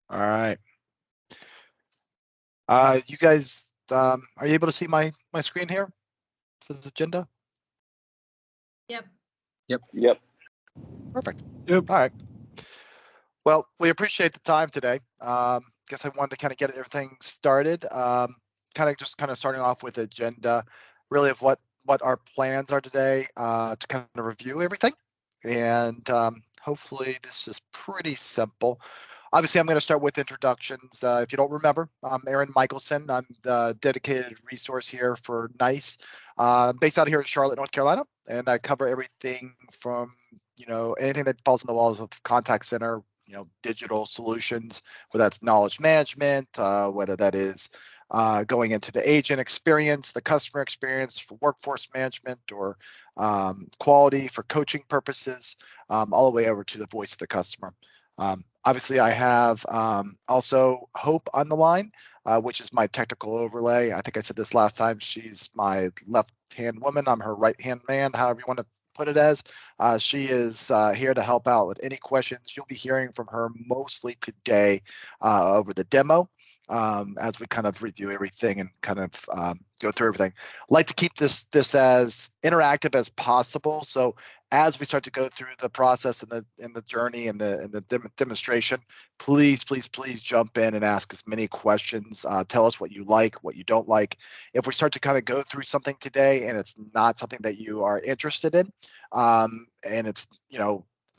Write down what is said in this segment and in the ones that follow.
All right. You guys, are you able to see my screen here for this agenda? Yep. Yep. Perfect. Yep. All right. Well, we appreciate the time today. Guess I wanted to kind of get everything started. Kind of starting off with agenda, really of what our plans are today, to kind of review everything, and hopefully this is pretty simple. Obviously, I'm going to start with introductions. If you don't remember, I'm Aaron Michelson. I'm the dedicated resource here for NICE, based out here in Charlotte, North Carolina, and I cover everything from anything that falls in the walls of contact center, digital solutions, whether that's knowledge management, whether that is going into the agent experience, the customer experience for workforce management, or quality for coaching purposes, all the way over to the voice of the customer. Obviously, I have also Hope on the line, which is my technical overlay. I think I said this last time. She's my left-hand woman. I'm her right-hand man, however you want to put it as. She is here to help out with any questions. You'll be hearing from her mostly today over the demo, as we kind of review everything and kind of go through everything. Like to keep this as interactive as possible. So as we start to go through the process and the journey and the demonstration, please jump in and ask as many questions. Tell us what you like, what you don't like. If we start to kind of go through something today and it's not something that you are interested in, and it's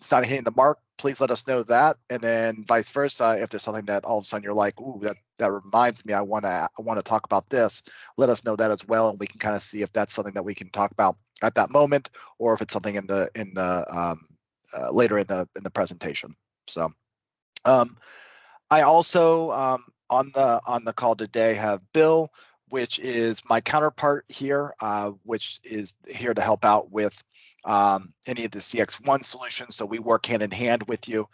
not hitting the mark, please let us know that. And then vice versa, if there's something that all of a sudden you're like, ooh, that reminds me, I want to talk about this, let us know that as well, and we can kind of see if that's something that we can talk about at that moment, or if it's something in the later in the presentation. So I also on the call today have Bill, which is my counterpart here, which is here to help out with any of the CX1 solutions. So we work hand in hand with you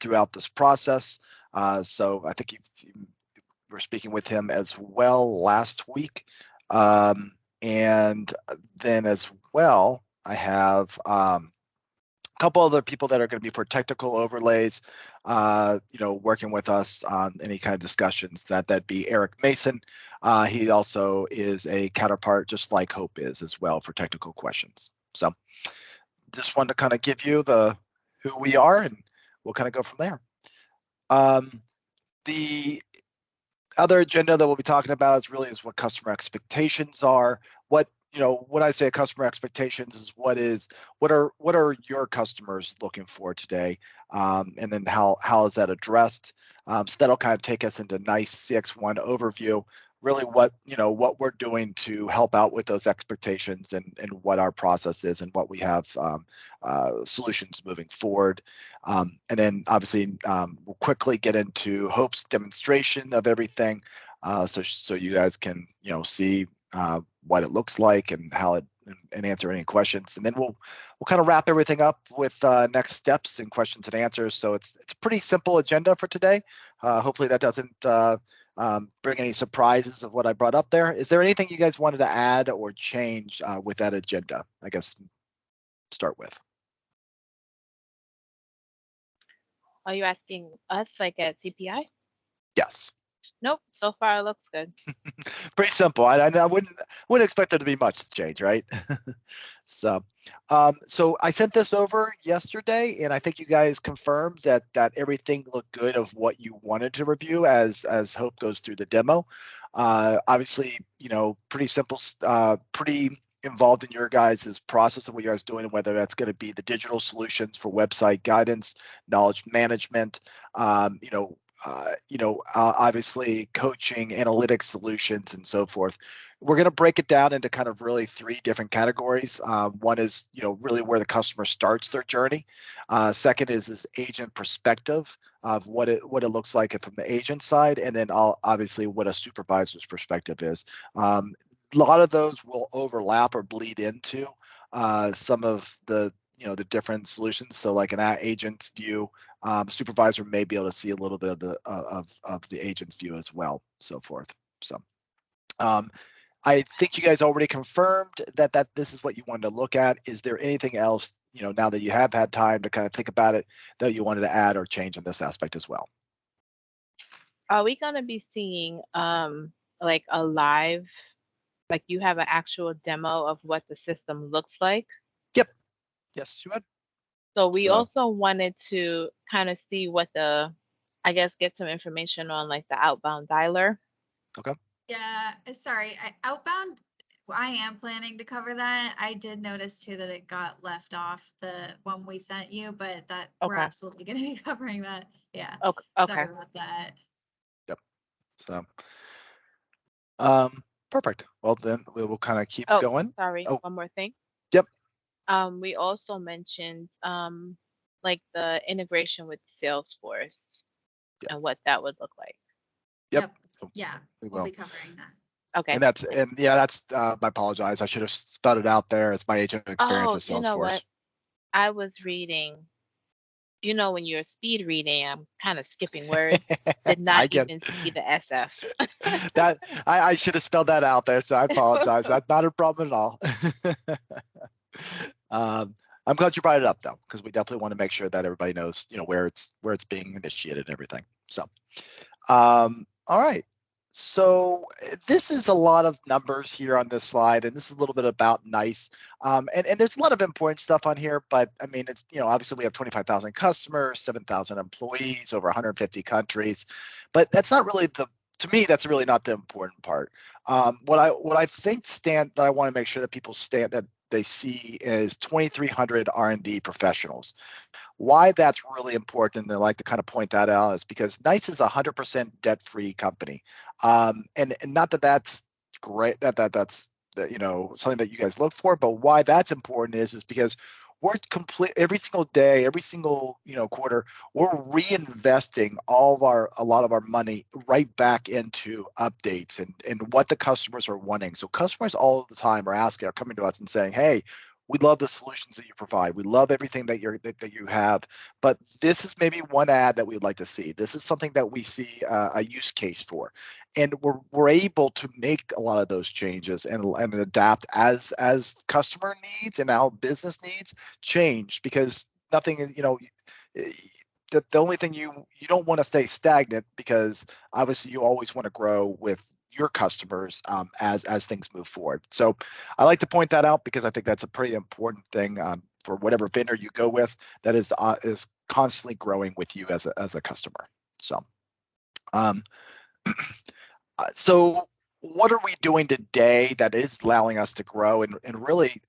throughout this process. So I think you were speaking with him as well last week. And then as well, I have a couple other people that are going to be for technical overlays, working with us on any kind of discussions. That'd be Eric Mason. He also is a counterpart, just like Hope is as well, for technical questions. So just wanted to kind of give you who we are, and we'll kind of go from there. The other agenda that we'll be talking about is what customer expectations are. When I say customer expectations is what are your customers looking for today, and then how is that addressed? So that'll kind of take us into NICE CX1 overview, really what we're doing to help out with those expectations, and what our process is, and what we have solutions moving forward. And then obviously we'll quickly get into Hope's demonstration of everything, so you guys can see what it looks like and how it, and answer any questions. And then we'll kind of wrap everything up with next steps and questions and answers. So it's a pretty simple agenda for today. Hopefully that doesn't bring any surprises of what I brought up there. Is there anything you guys wanted to add or change with that agenda? I guess start with. Are you asking us like at CPI? Yes. Nope, so far it looks good. Pretty simple. I wouldn't expect there to be much change, right? So I sent this over yesterday, and I think you guys confirmed that everything looked good of what you wanted to review as Hope goes through the demo. Obviously, pretty simple, pretty involved in your guys' process of what you guys are doing, whether that's going to be the digital solutions for website guidance, knowledge management, obviously coaching, analytics solutions, and so forth. We're going to break it down into kind of really 3 different categories. One is, really where the customer starts their journey. Second is agent perspective of what it looks like from the agent side, and then obviously what a supervisor's perspective is. A lot of those will overlap or bleed into some of the different solutions. So like an agent's view, supervisor may be able to see a little bit of the agent's view as well, so forth. So I think you guys already confirmed that this is what you wanted to look at. Is there anything else, now that you have had time to kind of think about it, that you wanted to add or change in this aspect as well? Are we gonna be seeing like a live, like you have an actual demo of what the system looks like? Yep. Yes, you would. So we So also wanted to kind of see what the, I guess, get some information on like the outbound dialer. okay. Yeah, sorry, outbound, I am planning to cover that. I did notice too that it got left off the one we sent you, but that we're Okay. absolutely gonna be covering that. Yeah, Okay. Okay. sorry about that. Yep. So perfect. Well then we will kind of keep Oh, going. sorry. Oh, One more thing. yep. We also mentioned like the integration with Salesforce Yep. and what that would look like. Yep. Yep, So yeah, we we'll will. be covering that. Okay. And yeah, that's I apologize. I should have spelled it out there. It's my age of experience Oh, with you know Salesforce. what? I was reading, you know, when you're speed reading, I'm kind of skipping words. Did not I get even see the SF. that. I should have spelled that out there, so I apologize. That's not a problem at all. um, I'm glad you brought it up though, because we definitely want to make sure that everybody knows, where it's being initiated and everything. So, all right. So this is a lot of numbers here on this slide, and this is a little bit about NICE. And there's a lot of important stuff on here, but I mean, it's, obviously we have 25,000 customers, 7,000 employees, over 150 countries, but that's not really to me, that's really not the important part. What I think that I want to make sure that people that they see is 2,300 R&D professionals. Why that's really important, and I like to kind of point that out, is because NICE is a 100% debt-free company, and not that that's great, that's something that you guys look for, but why that's important is because we're complete every single day, every single quarter, we're reinvesting a lot of our money right back into updates and what the customers are wanting. So customers all the time are coming to us and saying, hey, we love the solutions that you provide. We love everything that you have, but this is maybe one ad that we'd like to see. This is something that we see a use case for, and we're able to make a lot of those changes and adapt as customer needs and our business needs change, because nothing is the only thing you don't want to stay stagnant, because obviously you always want to grow with your customers as things move forward. So I like to point that out because I think that's a pretty important thing for whatever vendor you go with, that is constantly growing with you as a customer. So, so what are we doing today that is allowing us to grow and really,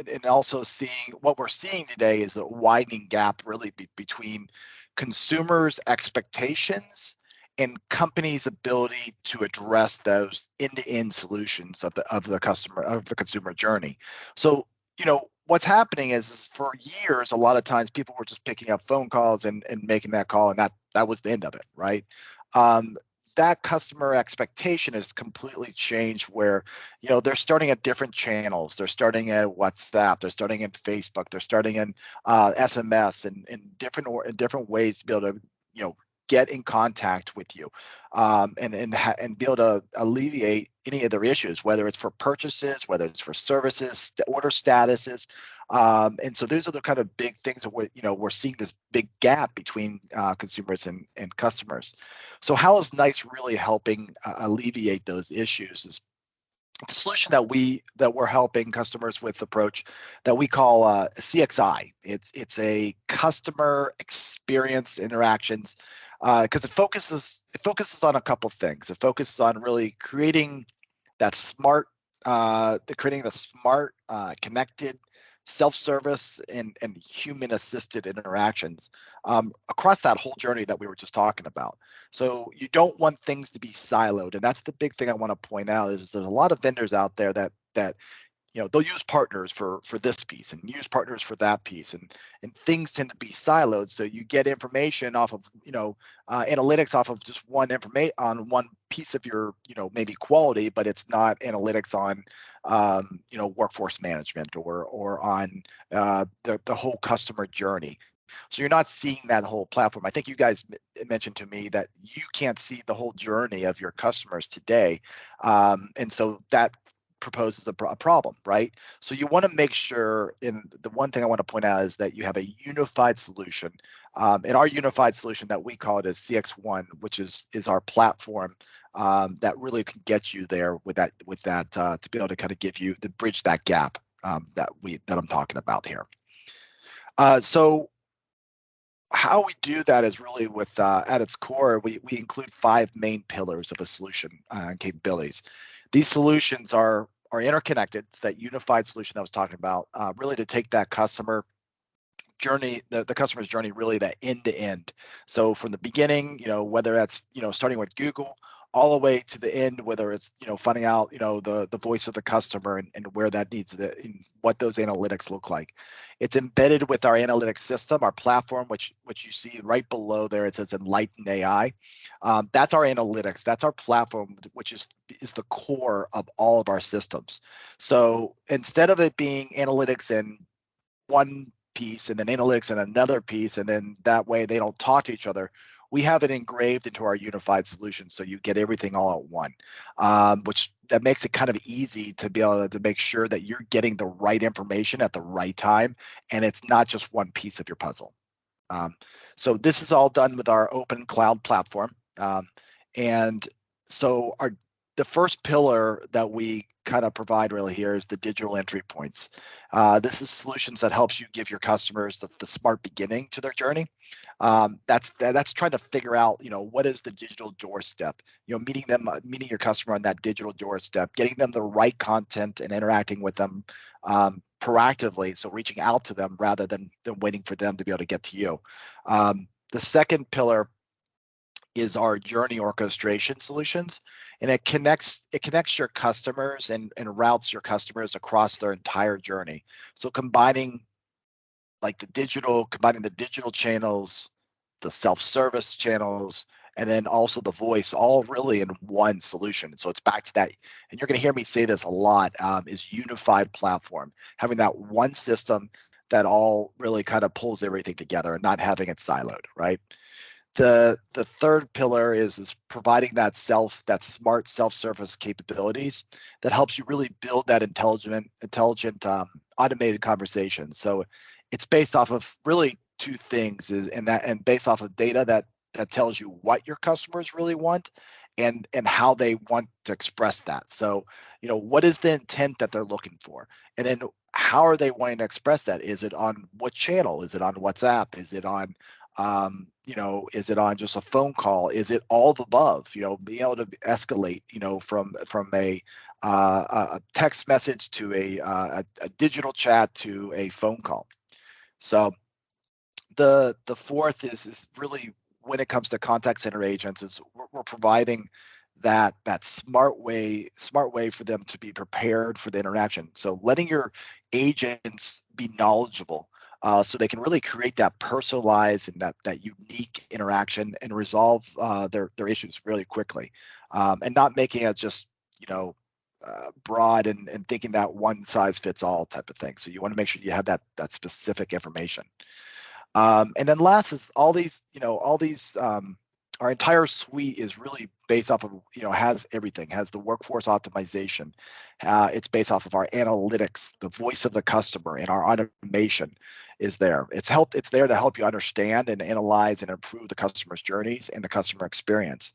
and also seeing what we're seeing today is a widening gap really between consumers' expectations and companies' ability to address those end-to-end solutions of the consumer journey. So, what's happening is for years, a lot of times people were just picking up phone calls and making that call, and that was the end of it, right? That customer expectation has completely changed, where they're starting at different channels. They're starting at WhatsApp, they're starting in Facebook, they're starting in SMS, and in different ways to be able to get in contact with you, and be able to alleviate any of their issues, whether it's for purchases, whether it's for services, the order statuses. And so those are the kind of big things that we're seeing this big gap between consumers and customers. So how is NICE really helping alleviate those issues? Is the solution that we're helping customers with approach that we call CXI. It's a customer experience interactions, because it focuses on a couple things. It focuses on really creating that creating the smart, connected, self-service and human-assisted interactions across that whole journey that we were just talking about. So you don't want things to be siloed, and that's the big thing I want to point out is there's a lot of vendors out there that they'll use partners for this piece and use partners for that piece, and things tend to be siloed, so you get information off of analytics off of just one information on one piece of your maybe quality, but it's not analytics on workforce management or on the whole customer journey. So you're not seeing that whole platform. I think you guys mentioned to me that you can't see the whole journey of your customers today, and so that proposes a problem, right? So you want to make sure, and the one thing I want to point out is that you have a unified solution. And our unified solution that we call it is CX1, which is our platform that really can get you there with that to be able to kind of give you to bridge that gap that I'm talking about here. So how we do that is really with at its core, we include 5 main pillars of a solution and capabilities. These solutions are interconnected. It's that unified solution I was talking about, really to take that customer journey, the customer's journey, really that end to end. So from the beginning, whether that's, starting with Google all the way to the end, whether it's, finding out, the voice of the customer and where that needs to, and what those analytics look like. It's embedded with our analytics system, our platform, which you see right below there. It says Enlighten AI. That's our analytics. That's our platform, which is the core of all of our systems. So instead of it being analytics in one piece and then analytics in another piece, and then that way they don't talk to each other, we have it engraved into our unified solution, so you get everything all at one, which that makes it kind of easy to be able to make sure that you're getting the right information at the right time, and it's not just one piece of your puzzle. So this is all done with our open cloud platform, and so the first pillar that we kind of provide really here is the digital entry points. This is solutions that helps you give your customers the smart beginning to their journey. That's trying to figure out, what is the digital doorstep, meeting your customer on that digital doorstep, getting them the right content and interacting with them proactively. So reaching out to them rather than waiting for them to be able to get to you. The second pillar is our journey orchestration solutions, and it connects your customers and routes your customers across their entire journey. So combining the digital channels, the self-service channels, and then also the voice, all really in one solution. So it's back to that, and you're going to hear me say this a lot, is unified platform, having that one system that all really kind of pulls everything together and not having it siloed, right? The third pillar is providing that smart self-service capabilities that helps you really build that intelligent automated conversation. So it's based off of really 2 things, and based off of data that tells you what your customers really want and how they want to express that. So, what is the intent that they're looking for? And then how are they wanting to express that? Is it on what channel? Is it on WhatsApp? Is it on is it on just a phone call? Is it all the above? Being able to escalate, from a text message to a digital chat to a phone call. So the fourth is really, when it comes to contact center agents, is we're providing that smart way for them to be prepared for the interaction. So letting your agents be knowledgeable, so they can really create that personalized and that unique interaction and resolve their issues really quickly, and not making it just broad and thinking that one size fits all type of thing. So you want to make sure you have that specific information. And then last is all these, our entire suite is really based off of, has everything, has the workforce optimization. It's based off of our analytics, the voice of the customer, and our automation is there. It's there to help you understand and analyze and improve the customer's journeys and the customer experience.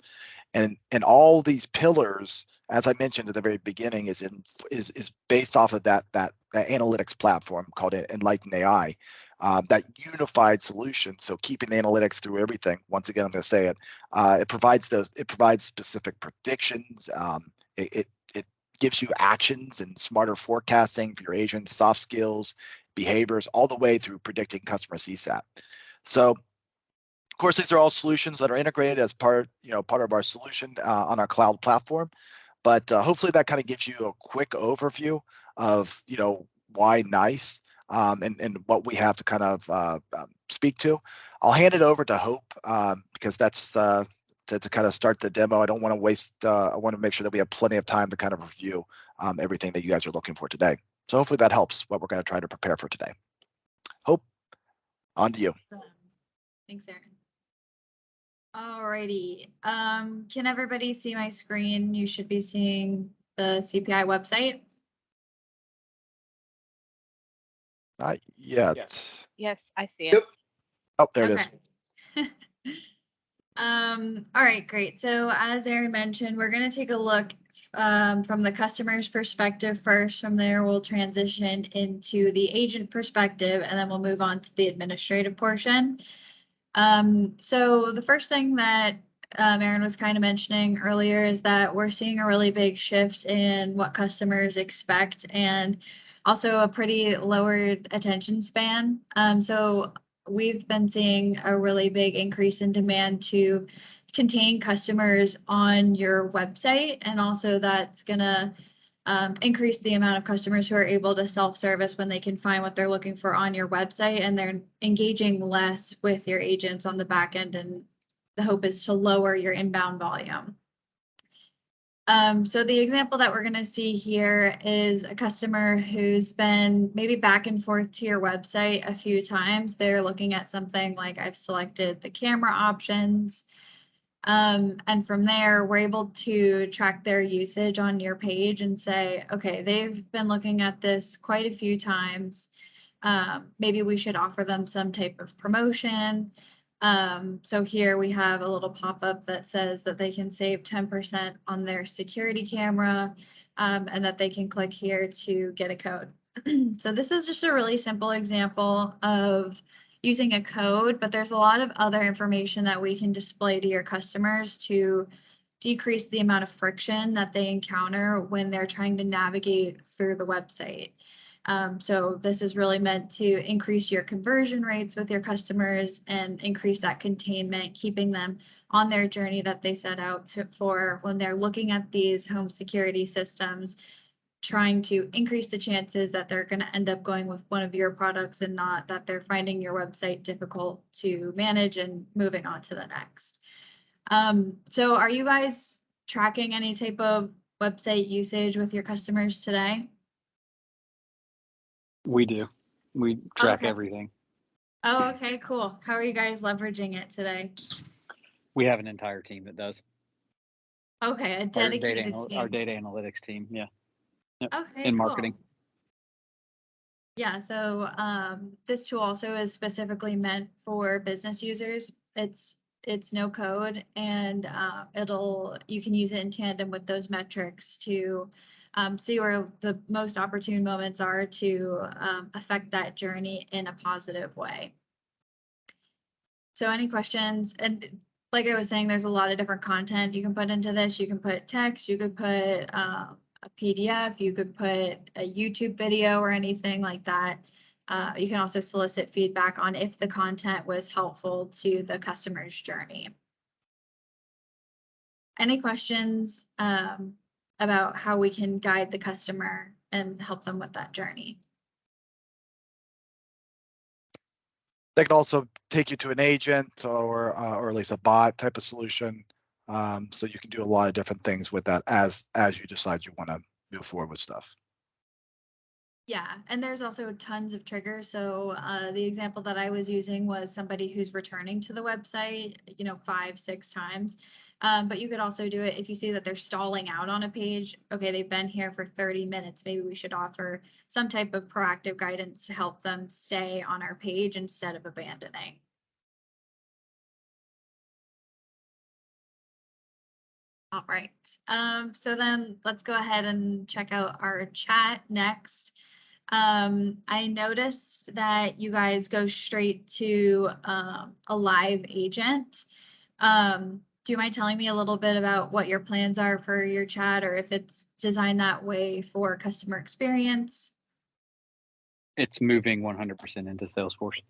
And all these pillars, as I mentioned at the very beginning, is based off of that analytics platform called Enlighten AI. That unified solution. So keeping the analytics through everything. Once again, I'm going to say it. It provides specific predictions. It gives you actions and smarter forecasting for your agents, soft skills, behaviors, all the way through predicting customer CSAT. So, of course, these are all solutions that are integrated as part of our solution on our cloud platform. But hopefully that kind of gives you a quick overview of why NICE. And what we have to kind of speak to. I'll hand it over to Hope because that's to kind of start the demo. I don't want to waste. I want to make sure that we have plenty of time to kind of review everything that you guys are looking for today. So hopefully that helps what we're going to try to prepare for today. Hope, on to you. Thanks, Aaron. Alrighty. Can everybody see my screen? You should be seeing the CPI website. Not yet. Yes, I see it. Yep. Oh, there it is. Okay. All right, great. So as Aaron mentioned, we're going to take a look from the customer's perspective first. From there, we'll transition into the agent perspective, and then we'll move on to the administrative portion. So the first thing that Aaron was kind of mentioning earlier is that we're seeing a really big shift in what customers expect, and also a pretty lowered attention span. So we've been seeing a really big increase in demand to contain customers on your website, and also that's gonna increase the amount of customers who are able to self-service when they can find what they're looking for on your website, and they're engaging less with your agents on the back end, and the hope is to lower your inbound volume. So the example that we're going to see here is a customer who's been maybe back and forth to your website a few times. They're looking at something like, I've selected the camera options. And from there, we're able to track their usage on your page and say, okay, they've been looking at this quite a few times. Maybe we should offer them some type of promotion. So here we have a little pop-up that says that they can save 10% on their security camera, and that they can click here to get a code. So this is just a really simple example of using a code, but there's a lot of other information that we can display to your customers to decrease the amount of friction that they encounter when they're trying to navigate through the website. So this is really meant to increase your conversion rates with your customers and increase that containment, keeping them on their journey that they set out for when they're looking at these home security systems, trying to increase the chances that they're going to end up going with one of your products and not that they're finding your website difficult to manage and moving on to the next. So are you guys tracking any type of website usage with your customers today? We do. We track Okay. everything. Oh, okay, cool. How are you guys leveraging it today? We have an entire team that does. Okay, a dedicated team. Our data analytics team. Yeah. Yep. Okay, In cool. marketing. Yeah, so this tool also is specifically meant for business users. It's no code, and you can use it in tandem with those metrics to see where the most opportune moments are to affect that journey in a positive way. So any questions? And like I was saying, there's a lot of different content you can put into this. You can put text, you could put a PDF, you could put a YouTube video or anything like that. You can also solicit feedback on if the content was helpful to the customer's journey. Any questions about how we can guide the customer and help them with that journey? They can also take you to an agent or at least a bot type of solution. So you can do a lot of different things with that as you decide you want to move forward with stuff. Yeah, and there's also tons of triggers. So the example that I was using was somebody who's returning to the website, 5, 6 times. But you could also do it if you see that they're stalling out on a page. Okay, they've been here for 30 minutes. Maybe we should offer some type of proactive guidance to help them stay on our page instead of abandoning. All right, so then let's go ahead and check out our chat next. I noticed that you guys go straight to a live agent. Do you mind telling me a little bit about what your plans are for your chat, or if it's designed that way for customer experience? It's moving 100% into Salesforce.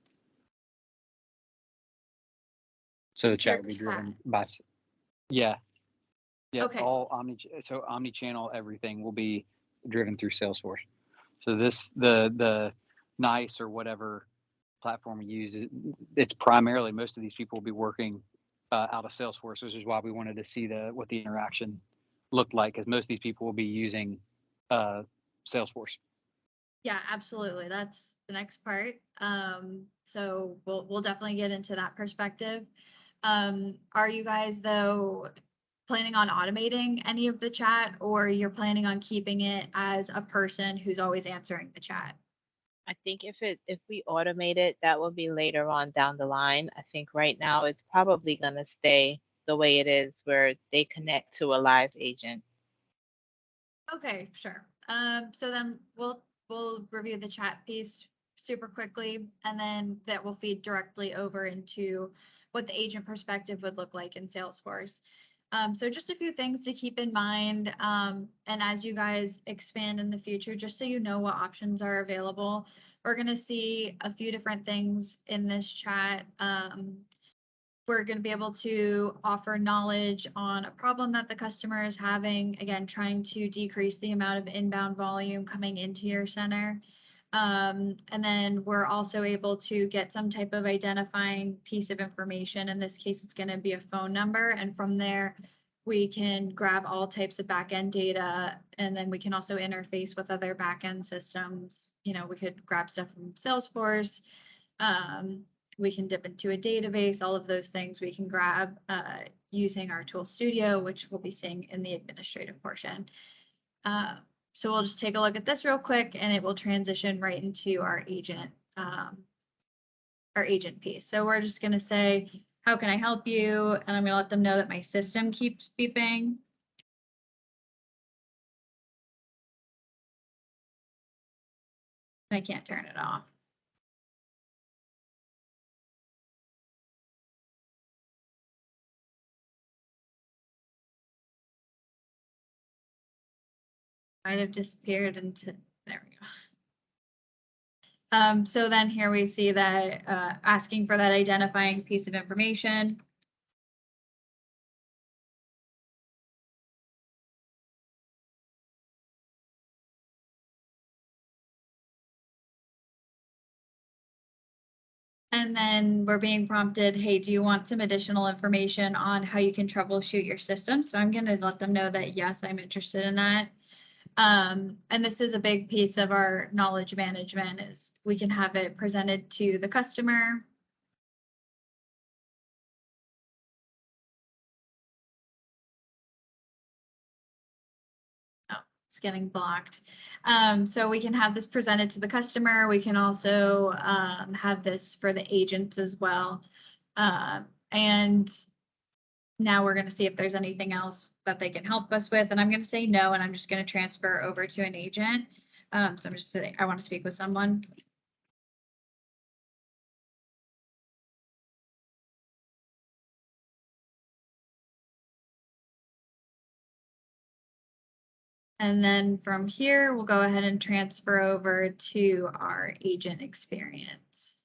So the chat will be driven by, yeah. Okay. All omni-channel everything will be driven through Salesforce. So the NICE or whatever platform we use, it's primarily, most of these people will be working out of Salesforce, which is why we wanted to see what the interaction looked like, because most of these people will be using Salesforce. Yeah, absolutely. That's the next part. So we'll definitely get into that perspective. Are you guys though planning on automating any of the chat, or you're planning on keeping it as a person who's always answering the chat? I think if we automate it, that will be later on down the line. I think right now it's probably going to stay the way it is, where they connect to a live agent. Okay, sure. So then we'll review the chat piece super quickly, and then that will feed directly over into what the agent perspective would look like in Salesforce. So just a few things to keep in mind, and as you guys expand in the future, just so you know what options are available, we're going to see a few different things in this chat. We're going to be able to offer knowledge on a problem that the customer is having, again, trying to decrease the amount of inbound volume coming into your center. And then we're also able to get some type of identifying piece of information. In this case, it's going to be a phone number. And from there, we can grab all types of backend data. And then we can also interface with other backend systems. You know, we could grab stuff from Salesforce. We can dip into a database, all of those things we can grab using our tool studio, which we'll be seeing in the administrative portion. So we'll just take a look at this real quick, and it will transition right into our agent piece. So we're just going to say, how can I help you? And I'm going to let them know that my system keeps beeping. I can't turn it off. Might have disappeared into, there we go. So then here we see that asking for that identifying piece of information. And then we're being prompted, hey, do you want some additional information on how you can troubleshoot your system? So I'm going to let them know that, yes, I'm interested in that. And this is a big piece of our knowledge management, is we can have it presented to the customer. Oh, it's getting blocked. So we can have this presented to the customer. We can also have this for the agents as well. And now we're going to see if there's anything else that they can help us with. And I'm going to say no, and I'm just going to transfer over to an agent. So I'm just saying, I want to speak with someone. And then from here, we'll go ahead and transfer over to our agent experience.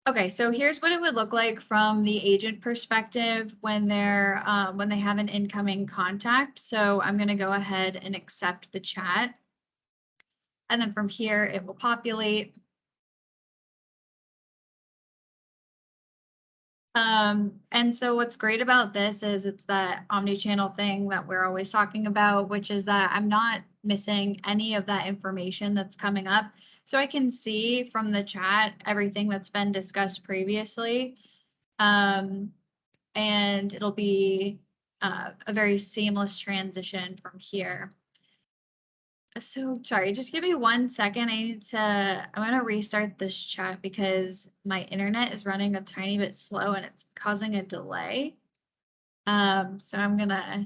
Okay, so here's what it would look like from the agent perspective when they're when they have an incoming contact. So I'm going to go ahead and accept the chat. And then from here, it will populate. And so what's great about this is it's that omni-channel thing that we're always talking about, which is that I'm not missing any of that information that's coming up. So I can see from the chat everything that's been discussed previously. And it'll be a very seamless transition from here. So sorry, just give me 1 second. I'm going to restart this chat because my internet is running a tiny bit slow and it's causing a delay. So I'm going to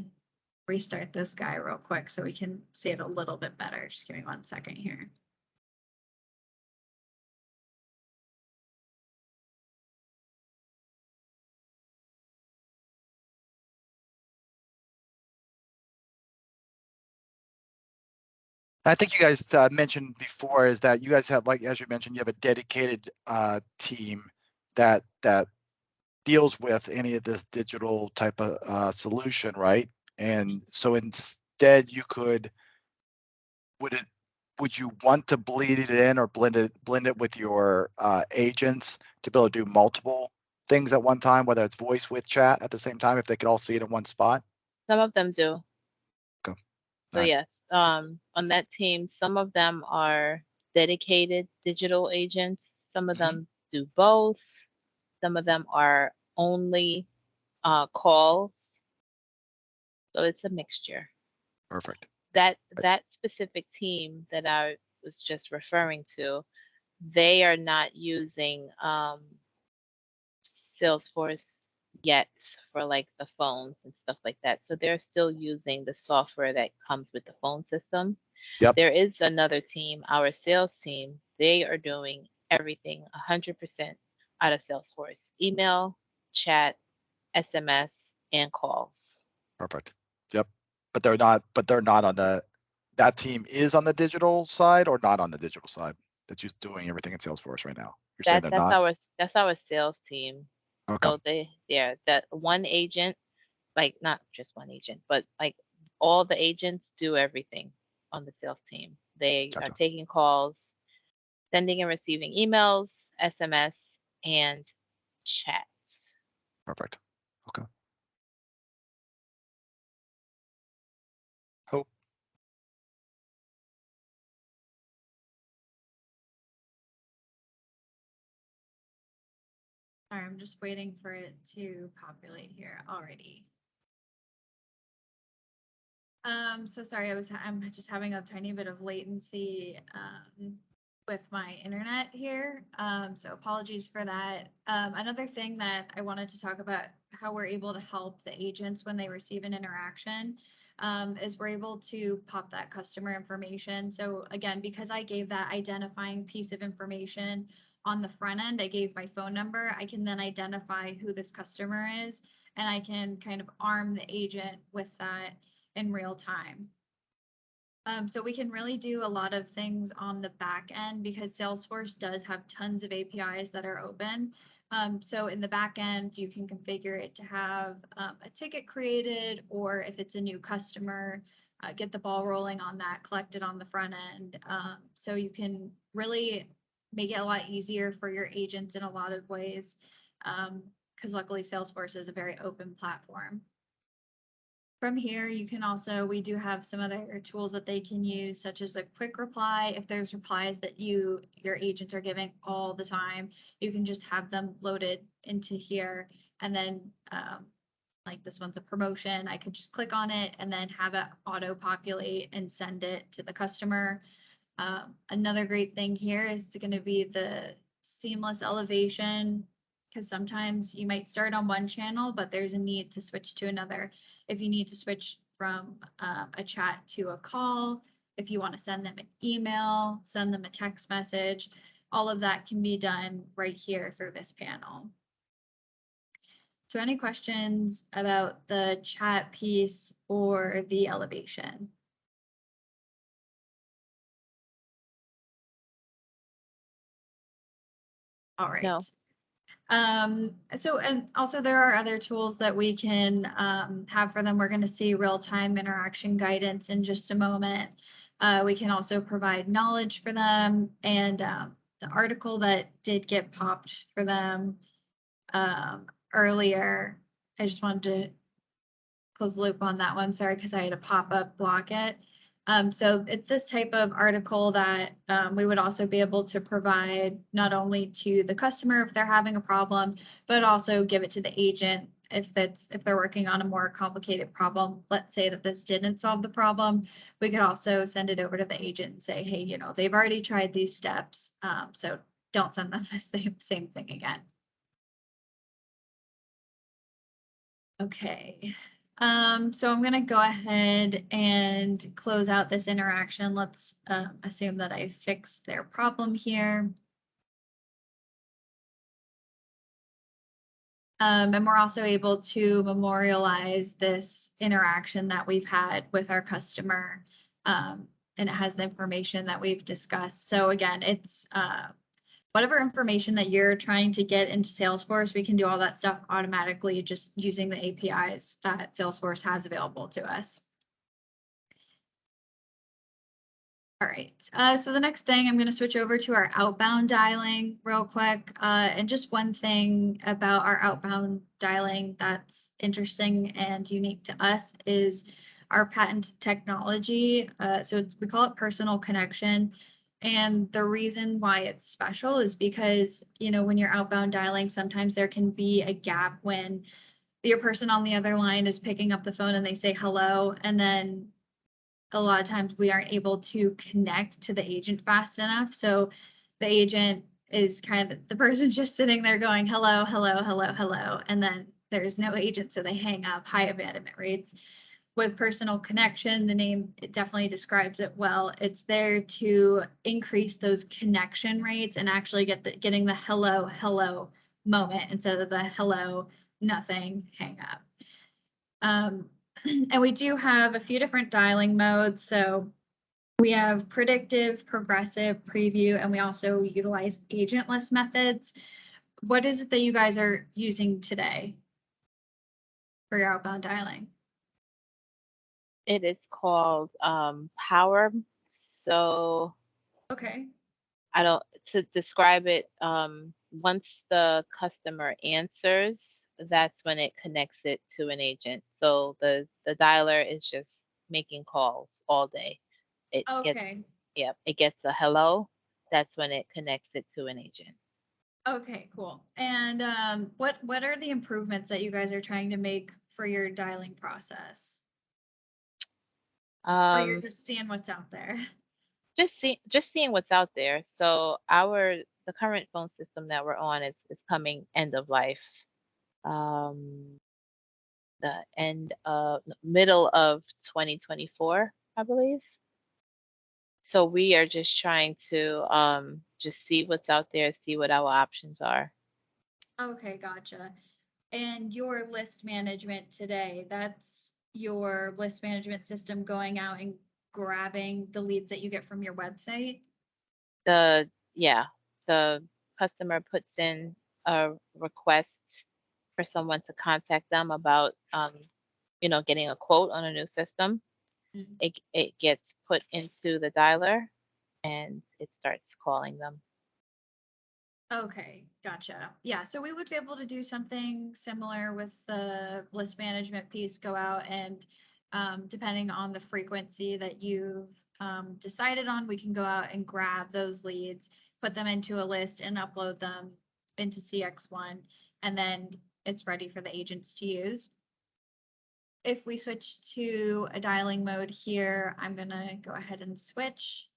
restart this guy real quick so we can see it a little bit better. Just give me 1 second here. I think you guys mentioned before is that you guys have, like, as you mentioned, you have a dedicated team that deals with any of this digital type of solution, right? And so instead you could, would you want to bleed it in or blend it with your agents to be able to do multiple things at one time, whether it's voice with chat at the same time, if they could all see it in one spot? Some of them do. Okay. So All right. yes, on that team, some of them are dedicated digital agents. Some of them do both. Some of them are only calls. So it's a mixture. Perfect. that specific team that I was just referring to, they are not using Salesforce yet for like the phones and stuff like that. So they're still using the software that comes with the phone system. Yep. There is another team, our sales team, they are doing everything 100% out of Salesforce: email, chat, SMS, and calls. Perfect. Yep. But they're not on that team is on the digital side or not on the digital side? That's just doing everything in Salesforce right now. You're saying they're not? That's our sales team. Okay. So that one agent, like not just one agent, but like all the agents do everything on the sales team. They are Gotcha. taking calls, sending and receiving emails, SMS, and chat. Perfect. Okay. Hope. Sorry, I'm just waiting for it to populate here already. So sorry, I'm just having a tiny bit of latency with my internet here. So apologies for that. Another thing that I wanted to talk about how we're able to help the agents when they receive an interaction is we're able to pop that customer information. So again, because I gave that identifying piece of information on the front end, I gave my phone number, I can then identify who this customer is, and I can kind of arm the agent with that in real time. So we can really do a lot of things on the back end because Salesforce does have tons of APIs that are open. So in the back end, you can configure it to have a ticket created, or if it's a new customer, get the ball rolling on that, collect it on the front end. So you can really make it a lot easier for your agents in a lot of ways, because luckily Salesforce is a very open platform. From here, you can also, we do have some other tools that they can use, such as a quick reply. If there's replies that your agents are giving all the time, you can just have them loaded into here. And then like this one's a promotion, I could just click on it and then have it auto populate and send it to the customer. Another great thing here is going to be the seamless elevation, because sometimes you might start on one channel, but there's a need to switch to another. If you need to switch from a chat to a call, if you want to send them an email, send them a text message, all of that can be done right here through this panel. So any questions about the chat piece or the elevation? All right. No. So, and also there are other tools that we can have for them. We're going to see real-time interaction guidance in just a moment. We can also provide knowledge for them, and the article that did get popped for them earlier, I just wanted to close the loop on that one. Sorry, because I had a pop-up block it. So it's this type of article that we would also be able to provide not only to the customer if they're having a problem, but also give it to the agent if they're working on a more complicated problem. Let's say that this didn't solve the problem, we could also send it over to the agent and say, hey, they've already tried these steps, so don't send them the same thing again. Okay. So I'm going to go ahead and close out this interaction. Let's assume that I fixed their problem here. And we're also able to memorialize this interaction that we've had with our customer. And it has the information that we've discussed. So again, it's whatever information that you're trying to get into Salesforce, we can do all that stuff automatically just using the APIs that Salesforce has available to us. All right, so the next thing, I'm going to switch over to our outbound dialing real quick. And just one thing about our outbound dialing that's interesting and unique to us is our patent technology. So we call it personal connection. And the reason why it's special is because, when you're outbound dialing, sometimes there can be a gap when your person on the other line is picking up the phone and they say hello, and then a lot of times we aren't able to connect to the agent fast enough. So the agent is kind of the person just sitting there going, hello, hello, hello, hello. And then there's no agent, so they hang up. High abandonment rates. With personal connection, the name, it definitely describes it well. It's there to increase those connection rates and actually getting the hello, hello moment instead of the hello, nothing, hang up. And we do have a few different dialing modes. So we have predictive, progressive, preview, and we also utilize agentless methods. What is it that you guys are using today for your outbound dialing? It is called Power. So Okay. I don't to describe it. Once the customer answers, that's when it connects it to an agent. So the dialer is just making calls all day. It gets Okay. it gets a hello. That's when it connects it to an agent. Okay, cool. And what are the improvements that you guys are trying to make for your dialing process? Or you're just seeing what's out there? Just seeing what's out there. So the current phone system that we're on is coming end of life. The middle of 2024, I believe. So we are just trying to just see what's out there, see what our options are. Okay, gotcha. And your list management today, that's your list management system going out and grabbing the leads that you get from your website? The customer puts in a request for someone to contact them about getting a quote on a new system. Mhm. It gets put into the dialer and it starts calling them. Okay, gotcha. Yeah, so we would be able to do something similar with the list management piece, go out and depending on the frequency that you've decided on, we can go out and grab those leads, put them into a list and upload them into CX1, and then it's ready for the agents to use. If we switch to a dialing mode here, I'm gonna go ahead and switch.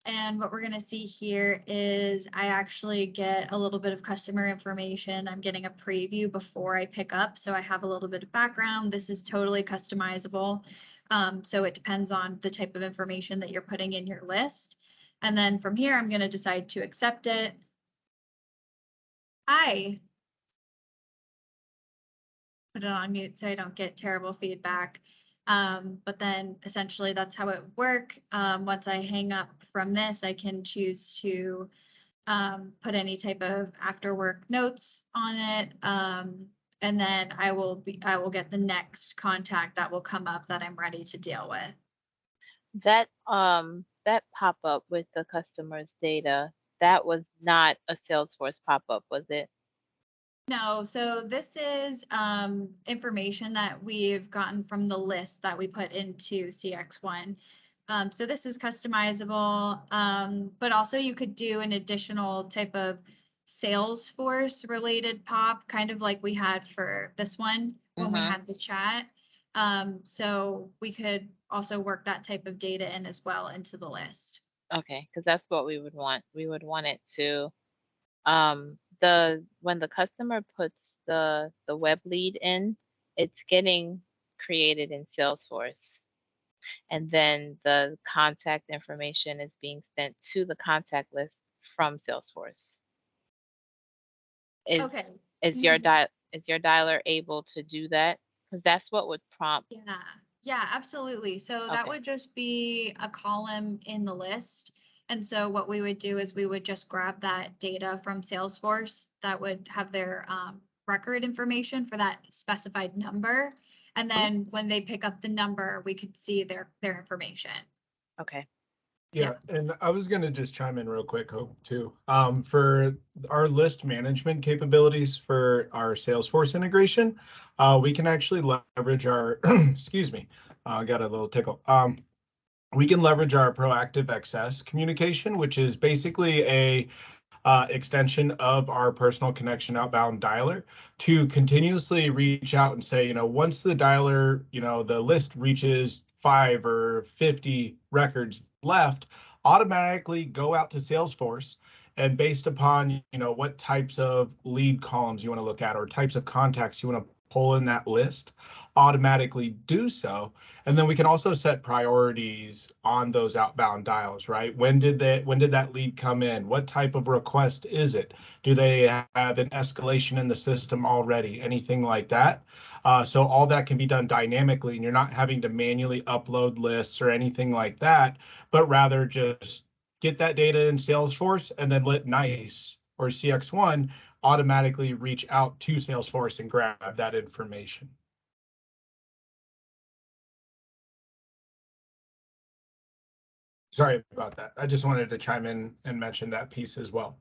And what we're gonna see here is I actually get a little bit of customer information. I'm getting a preview before I pick up, so I have a little bit of background. This is totally customizable. So it depends on the type of information that you're putting in your list. And then from here, I'm gonna decide to accept it. I put it on mute so I don't get terrible feedback. But then essentially that's how it works. Once I hang up from this, I can choose to put any type of after work notes on it. And then I will get the next contact that will come up that I'm ready to deal with. That pop-up with the customer's data, that was not a Salesforce pop-up, was it? No, so this is information that we've gotten from the list that we put into CX1. So this is customizable, but also you could do an additional type of Salesforce related pop, kind of like we had for this one when we had the chat. So we could also work that type of data in as well into the list. Okay, because that's what we would want. We would want it to when the customer puts the web lead in, it's getting created in Salesforce. And then the contact information is being sent to the contact list from Salesforce. Is Okay. is your dialer able to do that? Because that's what would prompt. Yeah, yeah, absolutely. So that Okay. would just be a column in the list. And so what we would do is we would just grab that data from Salesforce that would have their record information for that specified number. And then when they pick up the number, we could see their information. Okay. Yeah, and I was gonna just chime in real quick, Hope, too. For our list management capabilities for our Salesforce integration, we can actually leverage our, excuse me, got a little tickle. We can leverage our proactive access communication, which is basically a extension of our personal connection outbound dialer to continuously reach out and say, once the dialer, the list reaches 5 or 50 records left, automatically go out to Salesforce, and based upon, what types of lead columns you want to look at or types of contacts you want to pull in that list, automatically do so. And then we can also set priorities on those outbound dials, right? When did that lead come in? What type of request is it? Do they have an escalation in the system already? Anything like that? So all that can be done dynamically, and you're not having to manually upload lists or anything like that, but rather just get that data in Salesforce and then let NICE or CX1 automatically reach out to Salesforce and grab that information. Sorry about that. I just wanted to chime in and mention that piece as well.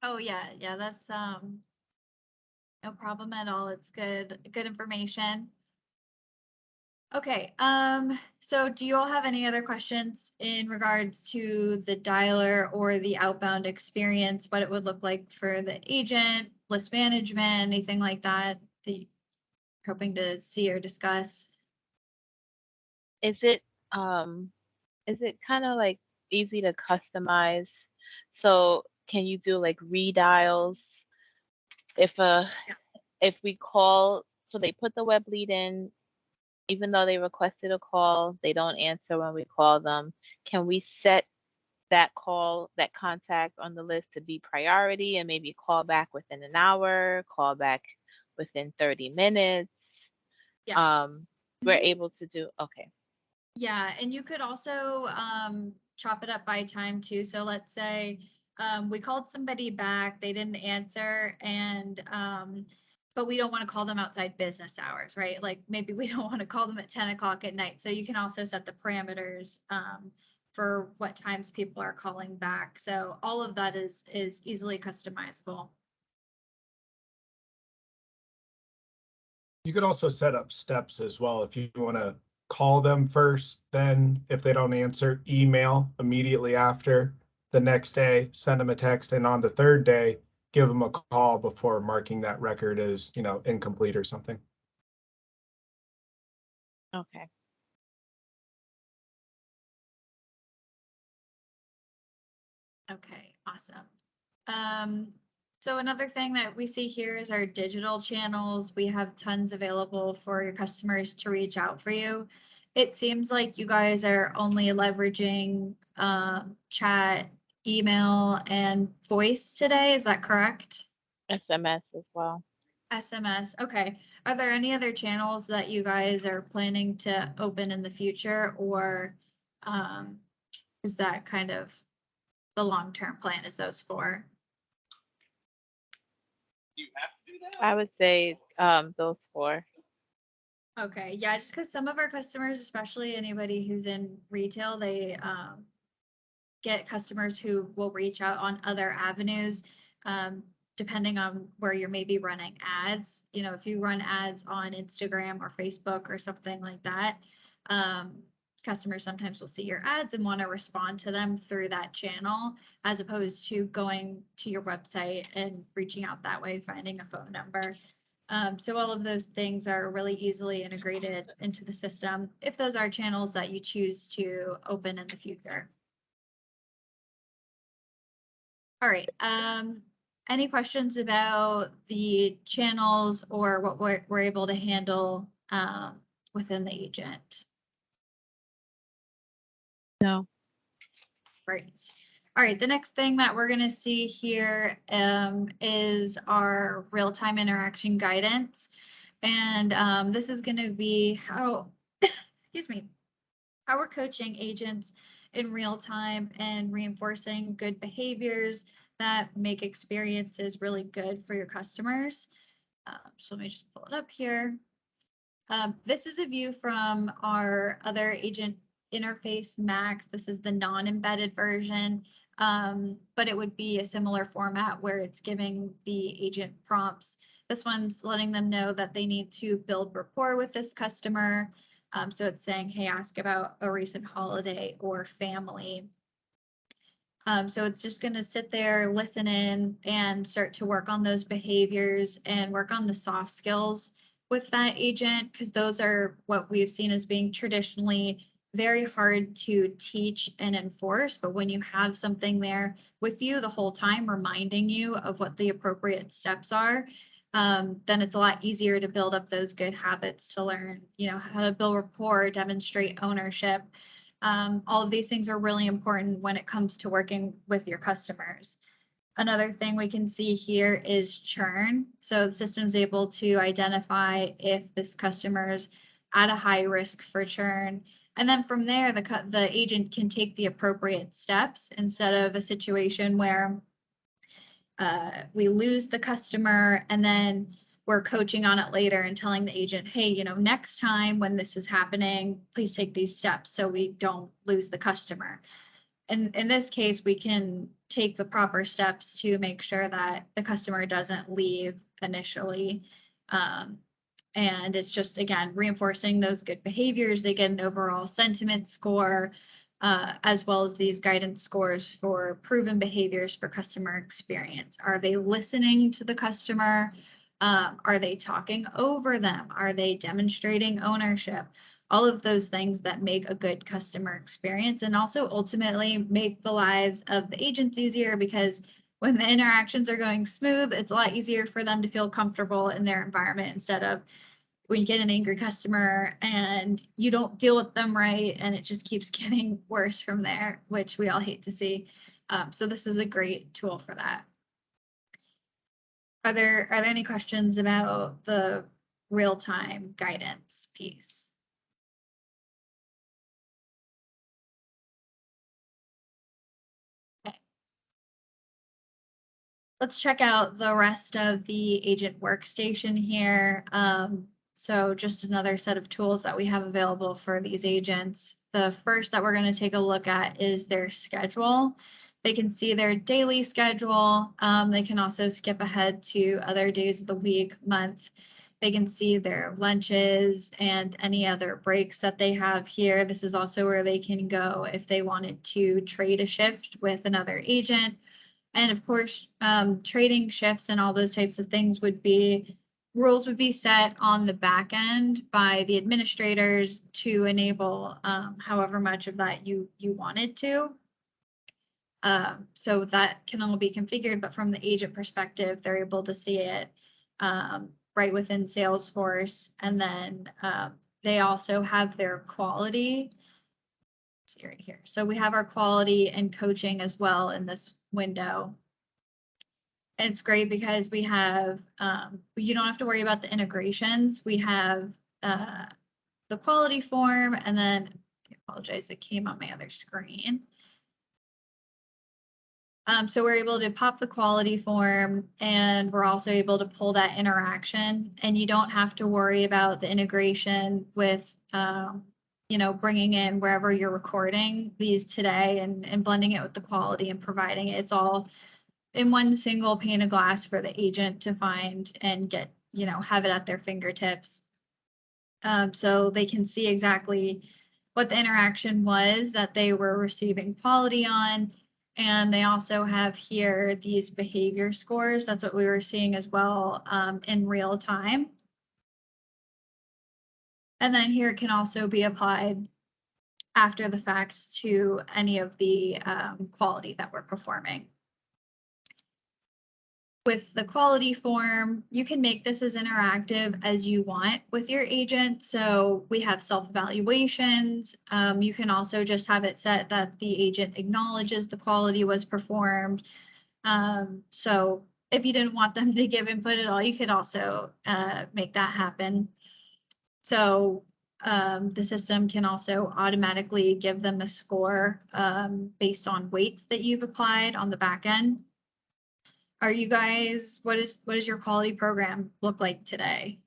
Oh, yeah, that's no problem at all. It's good information. Okay, so do you all have any other questions in regards to the dialer or the outbound experience, what it would look like for the agent, list management, anything like that you're hoping to see or discuss? Is it kind of like easy to customize? So can you do like redials if we call, so they put the web lead in, even though they requested a call, they don't answer when we call them. Can we set that call, that contact on the list to be priority and maybe call back within an hour, call back within 30 minutes? Yes. We're able to do, okay. Yeah, and you could also chop it up by time too. So let's say we called somebody back, they didn't answer, and but we don't want to call them outside business hours, right? Like maybe we don't want to call them at 10 o'clock at night. So you can also set the parameters for what times people are calling back. So all of that is easily customizable. You could also set up steps as well if you want to call them first, then if they don't answer, email immediately after. The next day, send them a text, and on the third day, give them a call before marking that record as, incomplete or something. Okay. Okay, awesome. So another thing that we see here is our digital channels. We have tons available for your customers to reach out for you. It seems like you guys are only leveraging chat, email, and voice today. Is that correct? SMS as well. SMS. Okay. Are there any other channels that you guys are planning to open in the future, or is that kind of the long-term plan, is those four? You have to do that? I would say those four. Okay, yeah, just because some of our customers, especially anybody who's in retail, they get customers who will reach out on other avenues, depending on where you're maybe running ads. If you run ads on Instagram or Facebook or something like that, customers sometimes will see your ads and want to respond to them through that channel, as opposed to going to your website and reaching out that way, finding a phone number. So all of those things are really easily integrated into the system if those are channels that you choose to open in the future. All right. Any questions about the channels or what we're able to handle within the agent? No. Right. All right, the next thing that we're going to see here is our real-time interaction guidance. And this is going to be how, excuse me, how we're coaching agents in real time and reinforcing good behaviors that make experiences really good for your customers. So let me just pull it up here. This is a view from our other agent interface Max. This is the non-embedded version, but it would be a similar format where it's giving the agent prompts. This one's letting them know that they need to build rapport with this customer. So it's saying, hey, ask about a recent holiday or family. So it's just going to sit there, listen in, and start to work on those behaviors and work on the soft skills with that agent, because those are what we've seen as being traditionally very hard to teach and enforce. But when you have something there with you the whole time, reminding you of what the appropriate steps are, then it's a lot easier to build up those good habits to learn, how to build rapport, demonstrate ownership. All of these things are really important when it comes to working with your customers. Another thing we can see here is churn. So the system's able to identify if this customer is at a high risk for churn. And then from there, the agent can take the appropriate steps instead of a situation where we lose the customer and then we're coaching on it later and telling the agent, hey, next time when this is happening, please take these steps so we don't lose the customer. And in this case, we can take the proper steps to make sure that the customer doesn't leave initially. And it's just, again, reinforcing those good behaviors. They get an overall sentiment score, as well as these guidance scores for proven behaviors for customer experience. Are they listening to the customer? Are they talking over them? Are they demonstrating ownership? All of those things that make a good customer experience, and also ultimately make the lives of the agents easier, because when the interactions are going smooth, it's a lot easier for them to feel comfortable in their environment, instead of when you get an angry customer and you don't deal with them right, and it just keeps getting worse from there, which we all hate to see. So this is a great tool for that. Are there any questions about the real-time guidance piece? Let's check out the rest of the agent workstation here. So just another set of tools that we have available for these agents. The first that we're going to take a look at is their schedule. They can see their daily schedule. They can also skip ahead to other days of the week, month. They can see their lunches and any other breaks that they have here. This is also where they can go if they wanted to trade a shift with another agent. And of course, trading shifts and all those types of things rules would be set on the back end by the administrators to enable however much of that you wanted to. So that can all be configured, but from the agent perspective, they're able to see it right within Salesforce. And then they also have their quality. Let's see right here. So we have our quality and coaching as well in this window. And it's great because we have, you don't have to worry about the integrations. We have the quality form, and then I apologize, it came on my other screen. So we're able to pop the quality form, and we're also able to pull that interaction, and you don't have to worry about the integration with, bringing in wherever you're recording these today and blending it with the quality and providing it. It's all in one single pane of glass for the agent to find and get, have it at their fingertips. So they can see exactly what the interaction was that they were receiving quality on. And they also have here these behavior scores. That's what we were seeing as well in real time. And then here it can also be applied after the fact to any of the quality that we're performing. With the quality form, you can make this as interactive as you want with your agent. So we have self-evaluations. You can also just have it set that the agent acknowledges the quality was performed. So if you didn't want them to give input at all, you could also make that happen. So the system can also automatically give them a score based on weights that you've applied on the back end. Are you guys, what does your quality program look like today?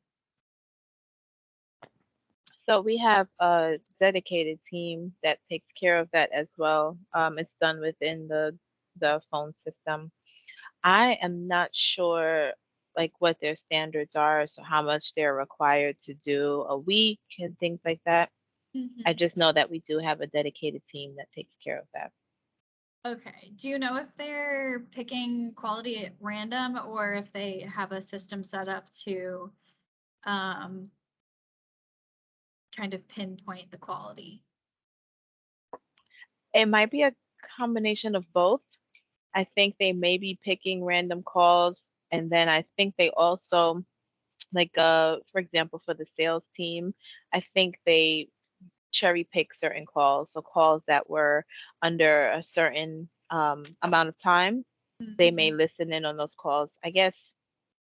So we have a dedicated team that takes care of that as well. It's done within the phone system. I am not sure like what their standards are, so how much they're required to do a week and things like that. I just know that we do have a dedicated team that takes care of that. Okay. Do you know if they're picking quality at random or if they have a system set up to kind of pinpoint the quality? It might be a combination of both. I think they may be picking random calls, and then I think they also, like, for example, for the sales team, I think they cherry pick certain calls. So calls that were under a certain amount of time, they may listen in on those calls. I guess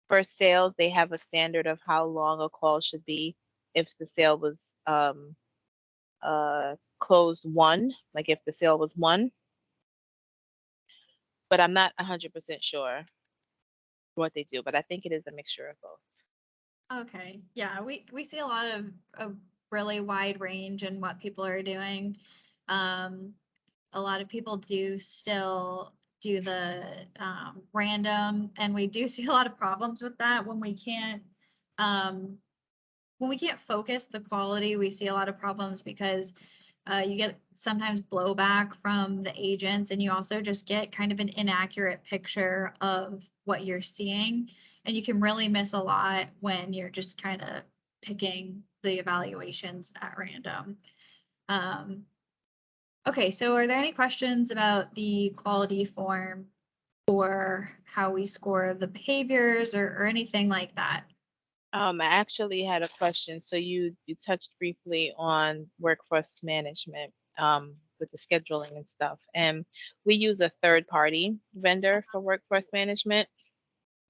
for sales, they have a standard of how long a call should be if the sale was closed one, like if the sale was one, but I'm not 100% sure what they do, but I think it is a mixture of both. Okay, yeah, we see a lot of a really wide range in what people are doing. A lot of people do still do the random, and we do see a lot of problems with that when we can't focus the quality. We see a lot of problems because you get sometimes blowback from the agents, and you also just get kind of an inaccurate picture of what you're seeing. And you can really miss a lot when you're just kind of picking the evaluations at random. Okay, so are there any questions about the quality form or how we score the behaviors or anything like that? I actually had a question. So you touched briefly on workforce management with the scheduling and stuff, and we use a third party vendor for workforce management.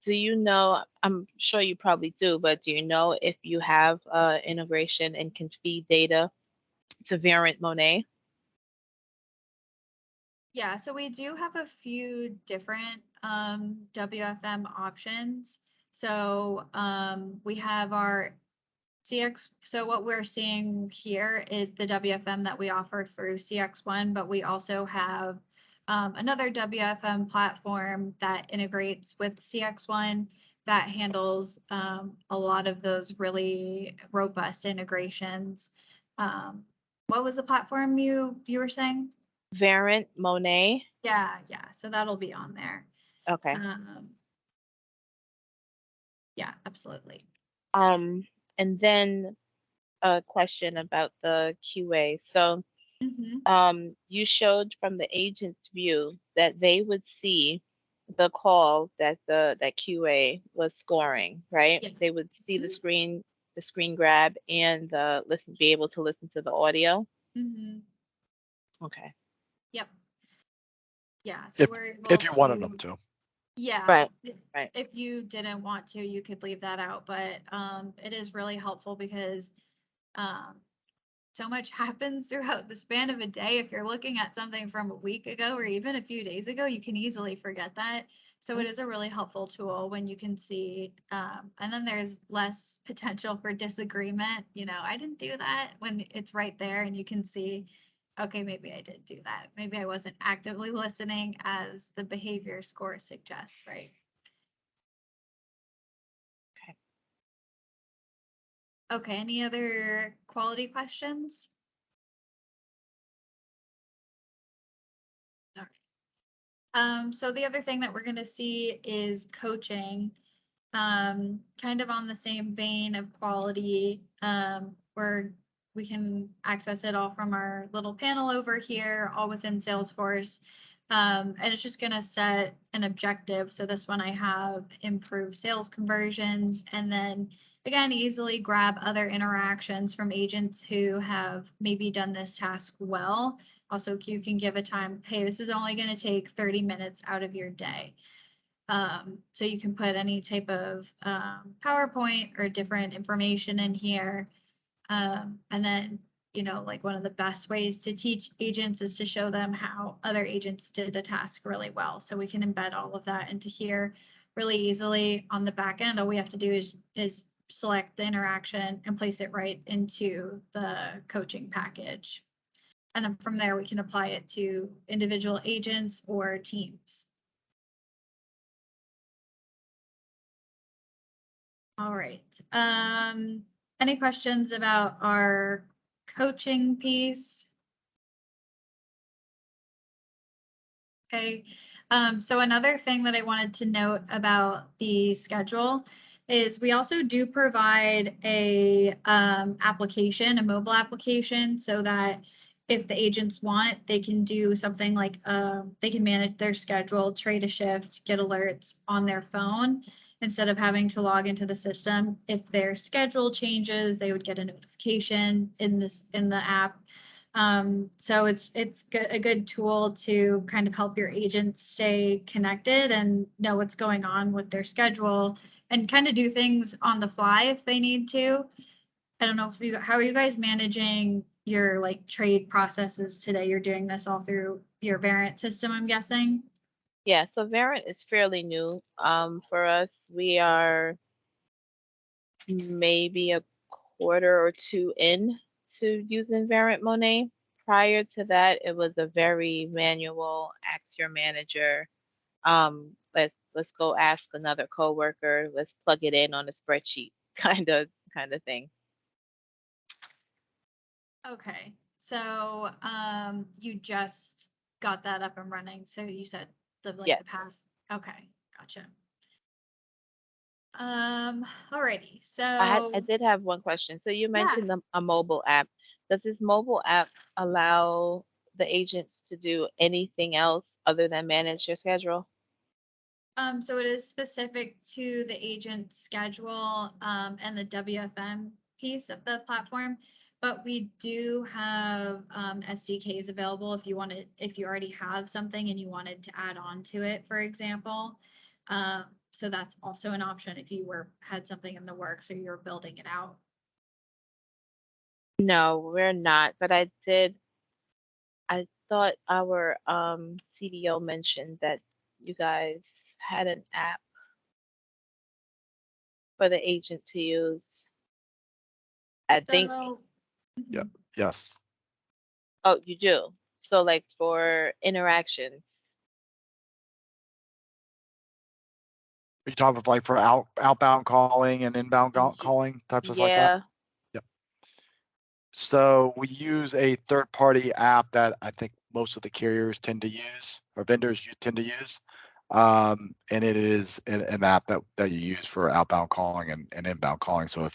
Do you know, I'm sure you probably do, but do you know if you have integration and can feed data to Variant Monet? Yeah, so we do have a few different WFM options. So we have our CX. So what we're seeing here is the WFM that we offer through CX1, but we also have another WFM platform that integrates with CX1 that handles a lot of those really robust integrations. What was the platform you were saying? Variant Monet. Yeah. So that'll be on there. Okay. Yeah, absolutely. And then a question about the QA. So you showed from the agent's view that they would see the call that that QA was scoring, right? Yeah. They would see the screen grab and be able to listen to the audio. Okay. Yep. Yeah, so we're able if you wanted them to. to. Yeah. Right. Right. If you didn't want to, you could leave that out, but it is really helpful because so much happens throughout the span of a day. If you're looking at something from a week ago or even a few days ago, you can easily forget that. So it is a really helpful tool when you can see, and then there's less potential for disagreement. I didn't do that when it's right there and you can see, okay, maybe I did do that. Maybe I wasn't actively listening as the behavior score suggests, right? Okay. Okay, any other quality questions? All right. So the other thing that we're going to see is coaching, kind of on the same vein of quality, where we can access it all from our little panel over here, all within Salesforce. And it's just going to set an objective. So this one I have improved sales conversions, and then again, easily grab other interactions from agents who have maybe done this task well. Also, you can give a time, hey, this is only going to take 30 minutes out of your day. So you can put any type of PowerPoint or different information in here. And then, like one of the best ways to teach agents is to show them how other agents did a task really well. So we can embed all of that into here really easily on the back end. All we have to do is select the interaction and place it right into the coaching package. And then from there, we can apply it to individual agents or teams. All right. Any questions about our coaching piece? Okay. So another thing that I wanted to note about the schedule is we also do provide a application, a mobile application, so that if the agents want, they can do something like they can manage their schedule, trade a shift, get alerts on their phone instead of having to log into the system. If their schedule changes, they would get a notification in the app. So it's a good tool to kind of help your agents stay connected and know what's going on with their schedule and kind of do things on the fly if they need to. I don't know if how are you guys managing your like trade processes today? You're doing this all through your Variant system, I'm guessing. Yeah, so Variant is fairly new for us. We are maybe a quarter or two in to using Variant Monet. Prior to that, it was a very manual, ask your manager. Let's go ask another coworker. Let's plug it in on a spreadsheet, kind of thing. Okay, so you just got that up and running. So you said the Yes. past. Okay, gotcha. Alrighty, so I did have one question. So you mentioned a mobile app. Does this mobile app allow the agents to do anything else other than manage your schedule? So it is specific to the agent schedule and the WFM piece of the platform, but we do have SDKs available if you already have something and you wanted to add on to it, for example. So that's also an option if you had something in the works or you're building it out. No, we're not, but I thought our CDO mentioned that you guys had an app for the agent to use. I think, So, Yeah. Yes. oh, you do. So like for interactions. Are you talking about like for outbound calling and inbound Ye- calling types of like that? Yeah. Yep. So we use a third-party app that I think most of the carriers tend to use or vendors tend to use. And it is an app that you use for outbound calling and inbound calling. So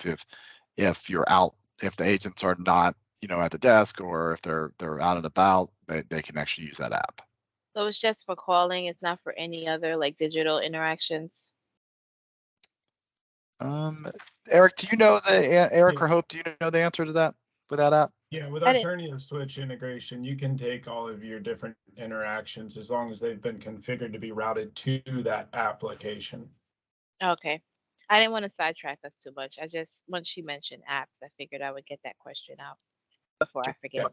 if you're out, if the agents are not, at the desk or if they're out and about, they can actually use that app. So it's just for calling. It's not for any other like digital interactions. Eric, do you know Eric Yeah. or Hope, do you know the answer to that for that app? Yeah, with I our didn't. turn of switch integration, you can take all of your different interactions as long as they've been configured to be routed to that application. Okay. I didn't want to sidetrack us too much. I just, once she mentioned apps, I figured I would get that question out before I forget. Yeah.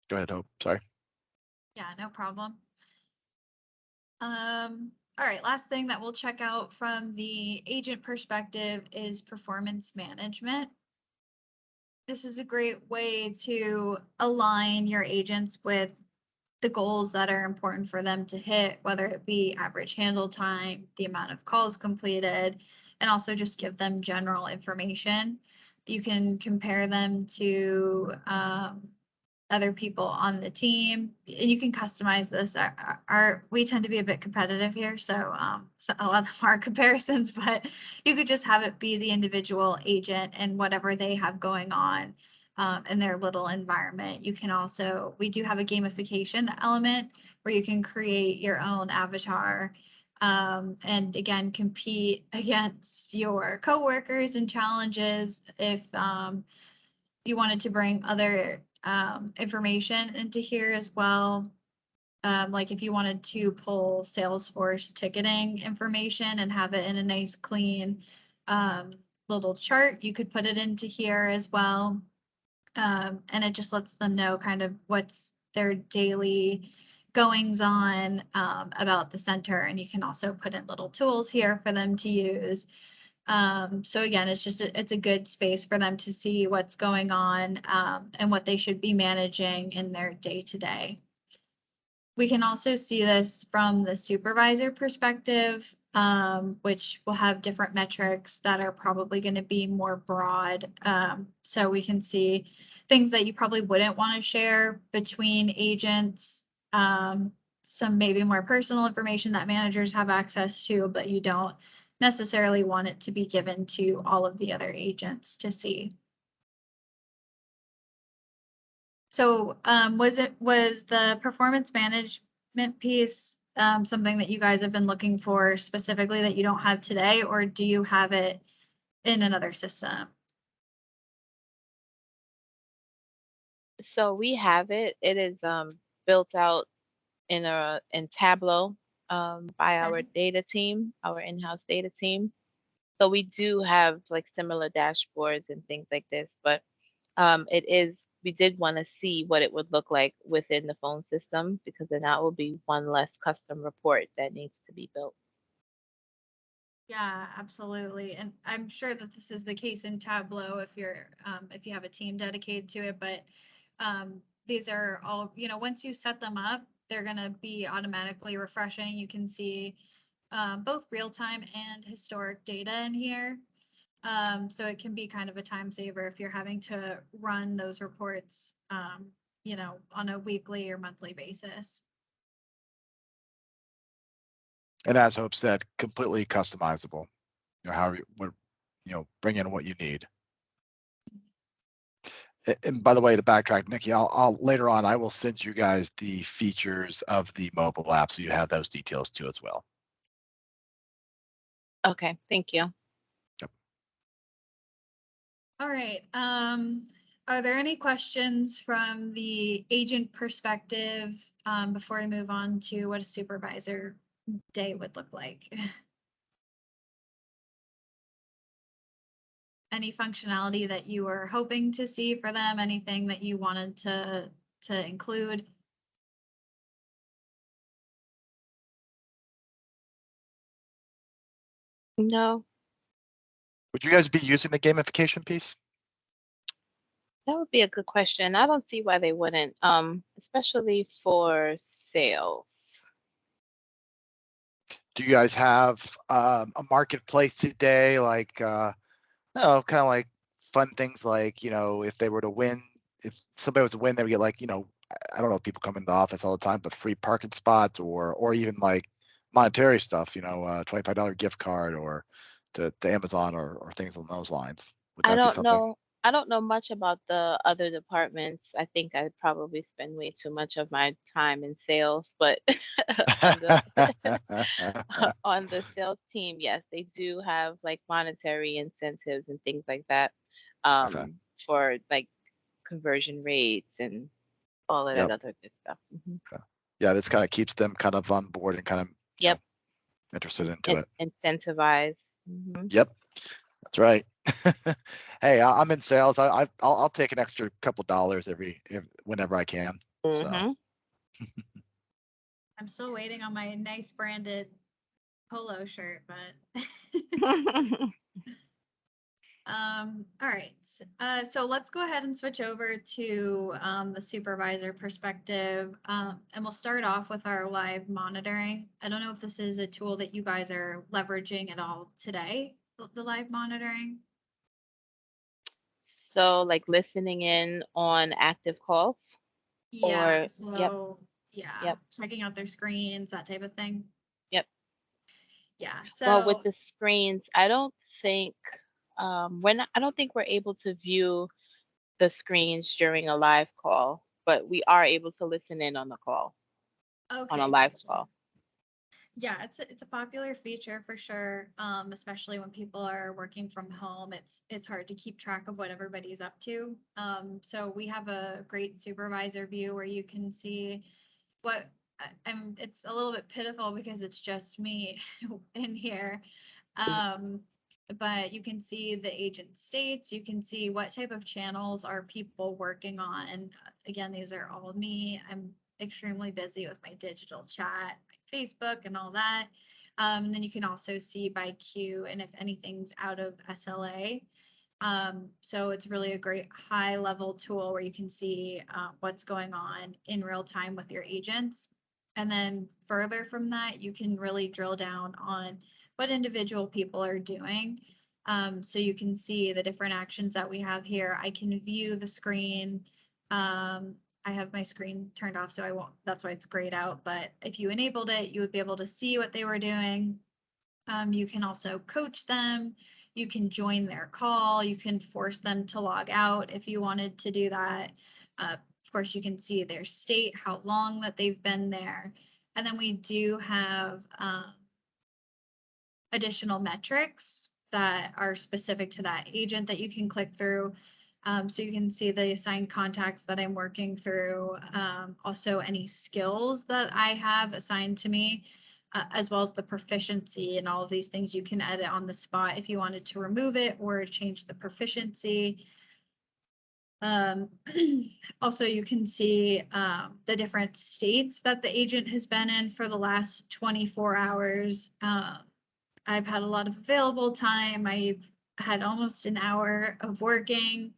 Go ahead, Hope. Sorry. yeah, no problem. All right, last thing that we'll check out from the agent perspective is performance management. This is a great way to align your agents with the goals that are important for them to hit, whether it be average handle time, the amount of calls completed, and also just give them general information. You can compare them to other people on the team, and you can customize this. We tend to be a bit competitive here, so a lot of them are comparisons, but you could just have it be the individual agent and whatever they have going on in their little environment. You can also, we do have a gamification element where you can create your own avatar and again, compete against your coworkers and challenges if you wanted to bring other information into here as well. Like if you wanted to pull Salesforce ticketing information and have it in a nice clean little chart, you could put it into here as well. And it just lets them know kind of what's their daily goings on about the center. And you can also put in little tools here for them to use. So again, it's a good space for them to see what's going on and what they should be managing in their day to day. We can also see this from the supervisor perspective, which will have different metrics that are probably going to be more broad. So we can see things that you probably wouldn't want to share between agents. some maybe more personal information that managers have access to, but you don't necessarily want it to be given to all of the other agents to see. So was the performance management piece something that you guys have been looking for specifically that you don't have today, or do you have it in another system? So we have it. It is built out in Tableau by our Okay. data team, our in-house data team. So we do have like similar dashboards and things like this, but we did want to see what it would look like within the phone system, because then that will be one less custom report that needs to be built. Yeah, absolutely. And I'm sure that this is the case in Tableau if you have a team dedicated to it, but these are all, once you set them up, they're gonna be automatically refreshing. You can see both real-time and historic data in here. So it can be kind of a time saver if you're having to run those reports, on a weekly or monthly basis. And as Hope said, completely customizable. However, bring in what you need. And by the way, to backtrack, Nikki, I'll later on, I will send you guys the features of the mobile app so you have those details too as well. Okay, thank you. Yep. All right. Are there any questions from the agent perspective before I move on to what a supervisor day would look like? Any functionality that you were hoping to see for them? Anything that you wanted to include? No, Would you guys be using the gamification piece? that would be a good question. I don't see why they wouldn't, especially for sales. Do you guys have a marketplace today, like kind of like fun things like, if they were to win, if somebody was to win, they would get like, I don't know if people come into the office all the time, but free parking spots or even like monetary stuff, $25 gift card or to Amazon or things along those lines. Would I that be don't something? know. I don't know much about the other departments. I think I probably spend way too much of my time in sales, but on the on the sales team, yes, they do have like monetary incentives and things like that, Okay. for like conversion rates and all of that Yep. other good stuff. Okay. Yeah, this kind of keeps them kind of on board and kind of Yep, interested into it. incentivize. Yep, that's right. Hey, I'm in sales. I'll take an extra couple dollars whenever I can. So Mm-hmm. I'm still waiting on my nice branded polo shirt, but all right. So let's go ahead and switch over to the supervisor perspective. And we'll start off with our live monitoring. I don't know if this is a tool that you guys are leveraging at all today, the live monitoring. So like listening in on active calls, Yeah, or yep, so yeah, yep, checking out their screens, that type of thing. yep. Yeah, Well, with so the screens, I don't think I don't think we're able to view the screens during a live call, but we are able to listen in on the call, on a okay, live gotcha. call. Yeah, it's a popular feature for sure. Especially when people are working from home, it's hard to keep track of what everybody's up to. So we have a great supervisor view where you can see what it's a little bit pitiful because it's just me in here. Um, but you can see the agent states, you can see what type of channels are people working on. Again, these are all me. I'm extremely busy with my digital chat, my Facebook and all that. And then you can also see by queue and if anything's out of SLA. So it's really a great high level tool where you can see what's going on in real time with your agents. And then further from that, you can really drill down on what individual people are doing. So you can see the different actions that we have here. I can view the screen. I have my screen turned off, so I won't, that's why it's grayed out. But if you enabled it, you would be able to see what they were doing. You can also coach them. You can join their call. You can force them to log out if you wanted to do that. Of course, you can see their state, how long that they've been there. And then we do have additional metrics that are specific to that agent that you can click through. So you can see the assigned contacts that I'm working through, also any skills that I have assigned to me, as well as the proficiency and all of these things you can edit on the spot if you wanted to remove it or change the proficiency. Also, you can see the different states that the agent has been in for the last 24 hours. I've had a lot of available time. I've had almost an hour of working.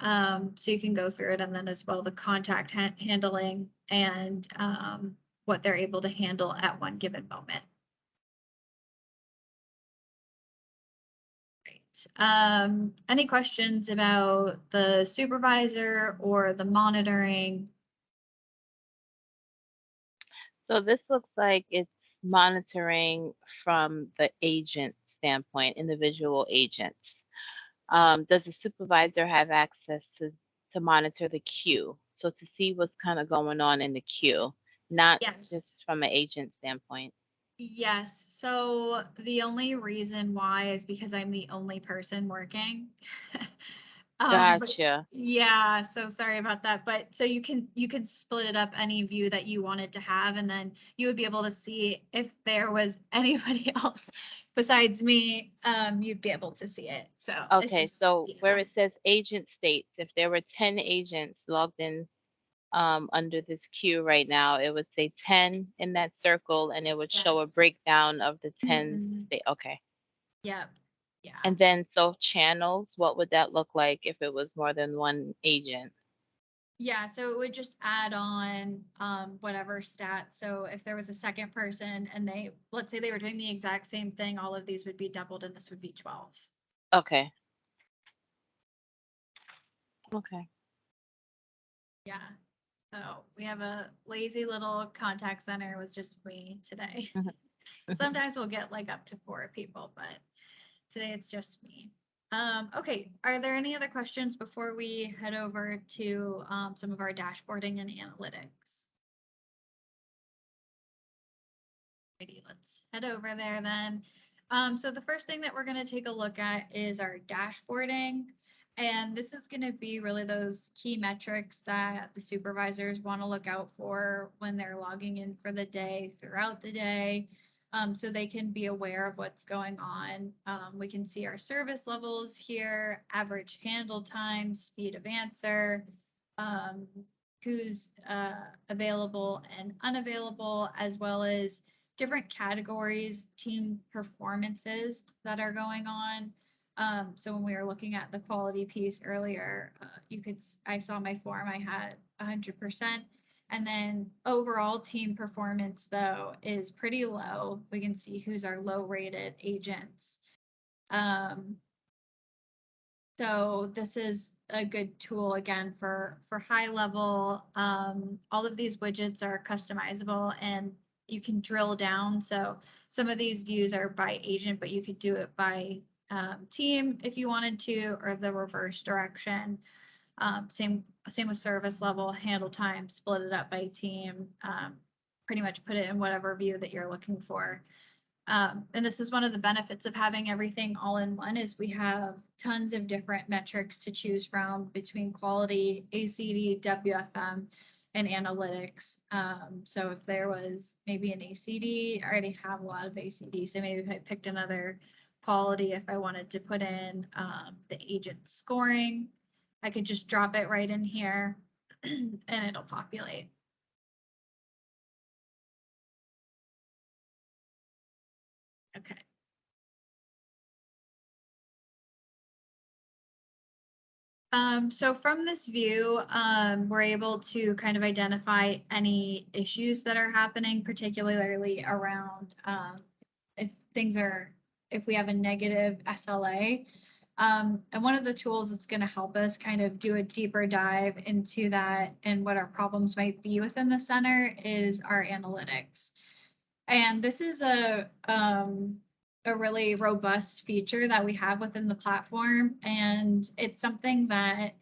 So you can go through it, and then as well the contact handling and what they're able to handle at one given moment. Great. Any questions about the supervisor or the monitoring? So this looks like it's monitoring from the agent standpoint, individual agents. Does the supervisor have access to monitor the queue? So to see what's kind of going on in the queue, not Yes. just from an agent standpoint. Yes, so the only reason why is because I'm the only person working. But Gotcha. yeah, so sorry about that. But so you can split it up any view that you wanted to have, and then you would be able to see if there was anybody else besides me, you'd be able to see it. So it's Okay, just, so yeah. where it says agent states, if there were 10 agents logged in under this queue right now, it would say 10 in that circle and it would show a Yes. breakdown of the 10 Mhm. state. Okay. Yep. Yeah. And then so channels, what would that look like if it was more than one agent? Yeah, so it would just add on whatever stat. So if there was a second person and they, let's say they were doing the exact same thing, all of these would be doubled and this would be 12. Okay. Okay. Yeah. So we have a lazy little contact center with just me today. Mhm. Sometimes we'll get like up to 4 people, but today it's just me. Okay, are there any other questions before we head over to some of our dashboarding and analytics? Alrighty, let's head over there then. So the first thing that we're going to take a look at is our dashboarding. And this is going to be really those key metrics that the supervisors want to look out for when they're logging in for the day, throughout the day, so they can be aware of what's going on. We can see our service levels here, average handle time, speed of answer, who's available and unavailable, as well as different categories, team performances that are going on. So when we were looking at the quality piece earlier, I saw my form, I had 100%. And then overall team performance though is pretty low. We can see who's our low rated agents. So this is a good tool again for high level. All of these widgets are customizable and you can drill down. So some of these views are by agent, but you could do it by team if you wanted to, or the reverse direction. Same with service level, handle time, split it up by team. Pretty much put it in whatever view that you're looking for. And this is one of the benefits of having everything all in one is we have tons of different metrics to choose from between quality, ACD, WFM, and analytics. So if there was maybe an ACD, I already have a lot of ACD. So maybe if I picked another quality, if I wanted to put in the agent scoring, I could just drop it right in here and it'll populate. Okay. So from this view, we're able to kind of identify any issues that are happening, particularly around if we have a negative SLA. And one of the tools that's going to help us kind of do a deeper dive into that and what our problems might be within the center is our analytics. And this is a really robust feature that we have within the platform. And it's something that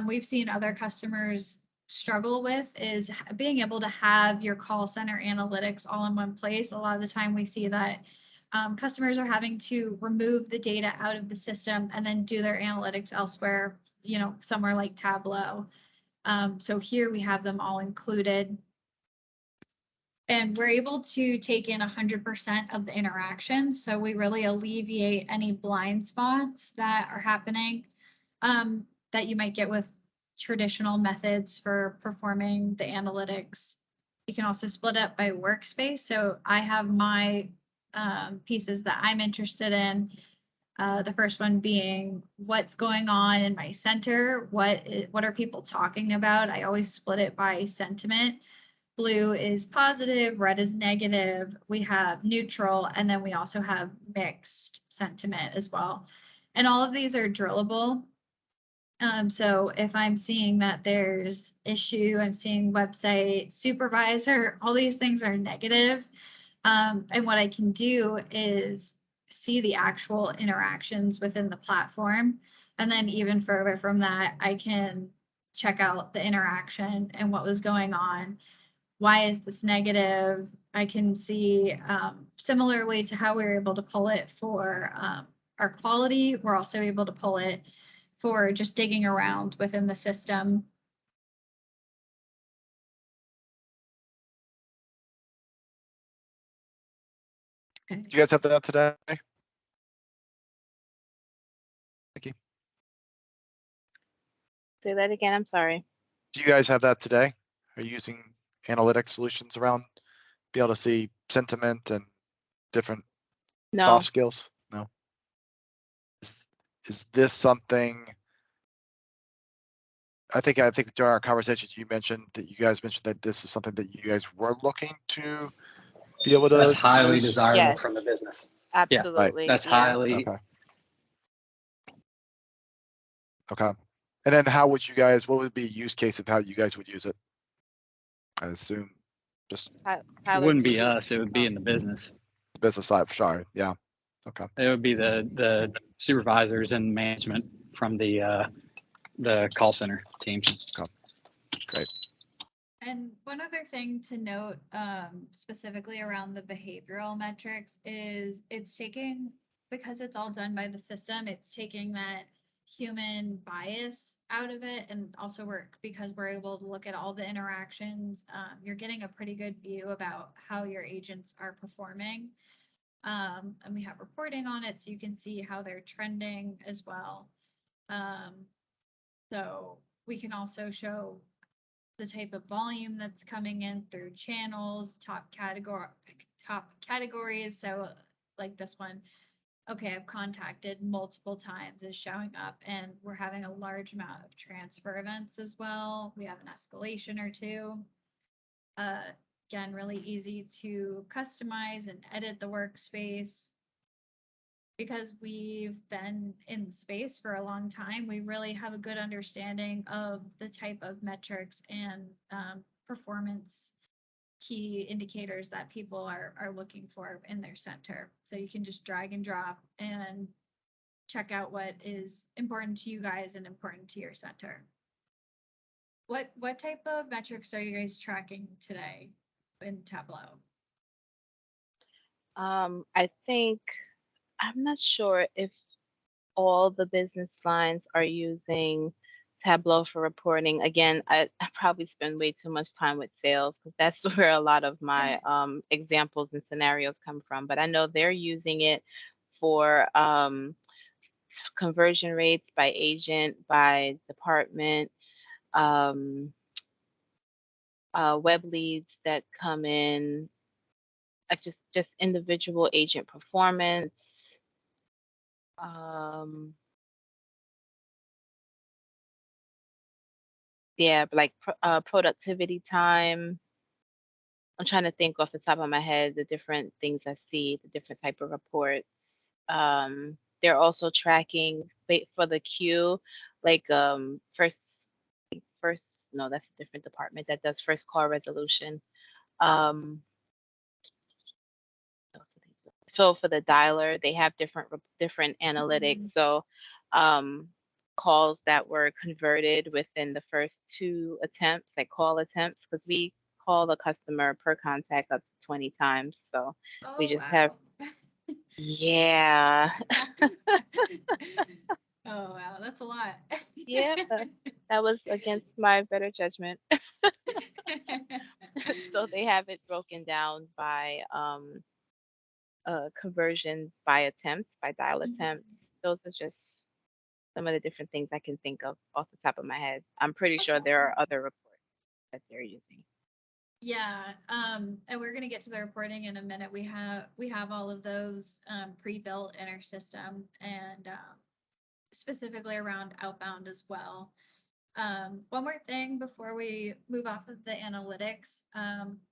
we've seen other customers struggle with is being able to have your call center analytics all in one place. A lot of the time we see that customers are having to remove the data out of the system and then do their analytics elsewhere, somewhere like Tableau. So here we have them all included. And we're able to take in 100% of the interactions. So we really alleviate any blind spots that are happening that you might get with traditional methods for performing the analytics. You can also split up by workspace. So I have my pieces that I'm interested in. The first one being what's going on in my center. What are people talking about? I always split it by sentiment. Blue is positive, red is negative. We have neutral, and then we also have mixed sentiment as well. And all of these are drillable. So if I'm seeing that there's issue, I'm seeing website supervisor, all these things are negative. And what I can do is see the actual interactions within the platform. And then even further from that, I can check out the interaction and what was going on. Why is this negative? I can see similarly to how we were able to pull it for our quality, we're also able to pull it for just digging around within the system. Do you guys have that today? Nikki, Say that again. I'm sorry. do you guys have that today? Are you using analytics solutions around be able to see sentiment and different No. soft skills? No. Is this something? I think during our conversations you mentioned that you guys mentioned that this is something that you guys were looking to be able to. That's highly use? desirable Yes. from the business. Absolutely. That's yeah. highly. Okay. And then how would you guys? What would be a use case of how you guys would use it? I assume just Tyler, It wouldn't did be you- us. It would be in the business. business side. Sorry. Yeah. Okay. It would be the supervisors and management from the call center teams. Great. And one other thing to note specifically around the behavioral metrics is it's taking, because it's all done by the system, it's taking that human bias out of it. And also because we're able to look at all the interactions, you're getting a pretty good view about how your agents are performing. And we have reporting on it so you can see how they're trending as well. So we can also show the type of volume that's coming in through channels, top categories. So like this one, okay, I've contacted multiple times is showing up, and we're having a large amount of transfer events as well. We have an escalation or two. Again, really easy to customize and edit the workspace. Because we've been in the space for a long time, we really have a good understanding of the type of metrics and performance key indicators that people are looking for in their center. So you can just drag and drop and check out what is important to you guys and important to your center. What type of metrics are you guys tracking today in Tableau? I think, I'm not sure if all the business lines are using Tableau for reporting. Again, I probably spend way too much time with sales because that's where a lot of my examples and scenarios come from. But I know they're using it for conversion rates by agent, by department, web leads that come in, just individual agent performance. Yeah, like productivity time. I'm trying to think off the top of my head the different things I see, the different type of reports. They're also tracking for the queue, like first no, that's a different department that does first call resolution. So for the dialer, they have different analytics. So calls that were converted within the first 2 attempts, like call attempts, because we call the customer per contact up to 20 times. So we just have, yeah. Oh, wow, that's a lot. Yeah, that was against my better judgment. So they have it broken down by conversion by attempts, by dial attempts. Those are just some of the different things I can think of off the top of my head. I'm pretty sure there are other reports that they're using. Yeah, and we're gonna get to the reporting in a minute. We have all of those pre-built in our system, and specifically around outbound as well. One more thing before we move off of the analytics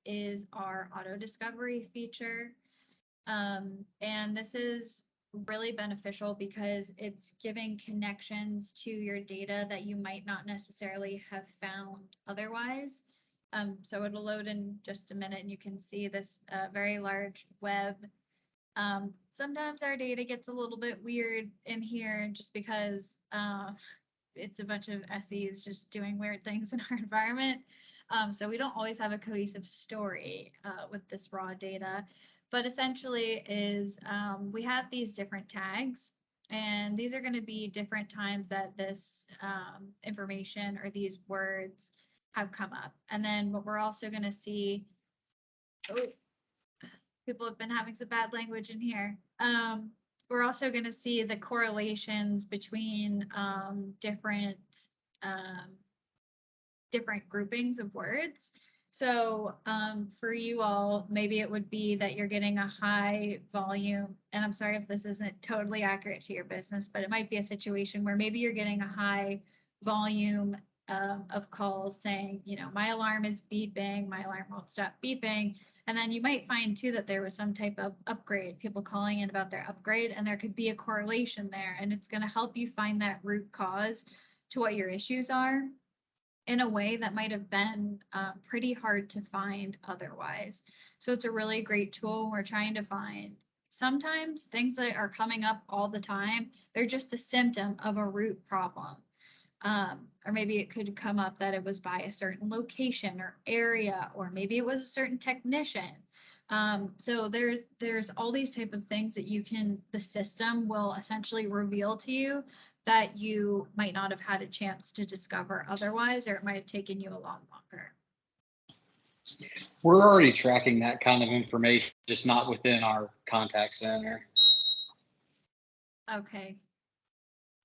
is our auto discovery feature. And this is really beneficial because it's giving connections to your data that you might not necessarily have found otherwise. So it'll load in just a minute and you can see this very large web. Sometimes our data gets a little bit weird in here just because it's a bunch of SEs just doing weird things in our environment. So we don't always have a cohesive story with this raw data. But essentially is we have these different tags, and these are going to be different times that this information or these words have come up. And then what we're also going to see, oh, people have been having some bad language in here. We're also going to see the correlations between different groupings of words. So for you all, maybe it would be that you're getting a high volume, and I'm sorry if this isn't totally accurate to your business, but it might be a situation where maybe you're getting a high volume of calls saying, you know, my alarm is beeping, my alarm won't stop beeping. And then you might find too that there was some type of upgrade, people calling in about their upgrade, and there could be a correlation there, and it's going to help you find that root cause to what your issues are in a way that might have been pretty hard to find otherwise. So it's a really great tool. We're trying to find sometimes things that are coming up all the time, they're just a symptom of a root problem. Or maybe it could come up that it was by a certain location or area, or maybe it was a certain technician. So there's all these type of things that the system will essentially reveal to you that you might not have had a chance to discover otherwise, or it might have taken you a lot longer. We're already tracking that kind of information, just not within our contact center. Okay.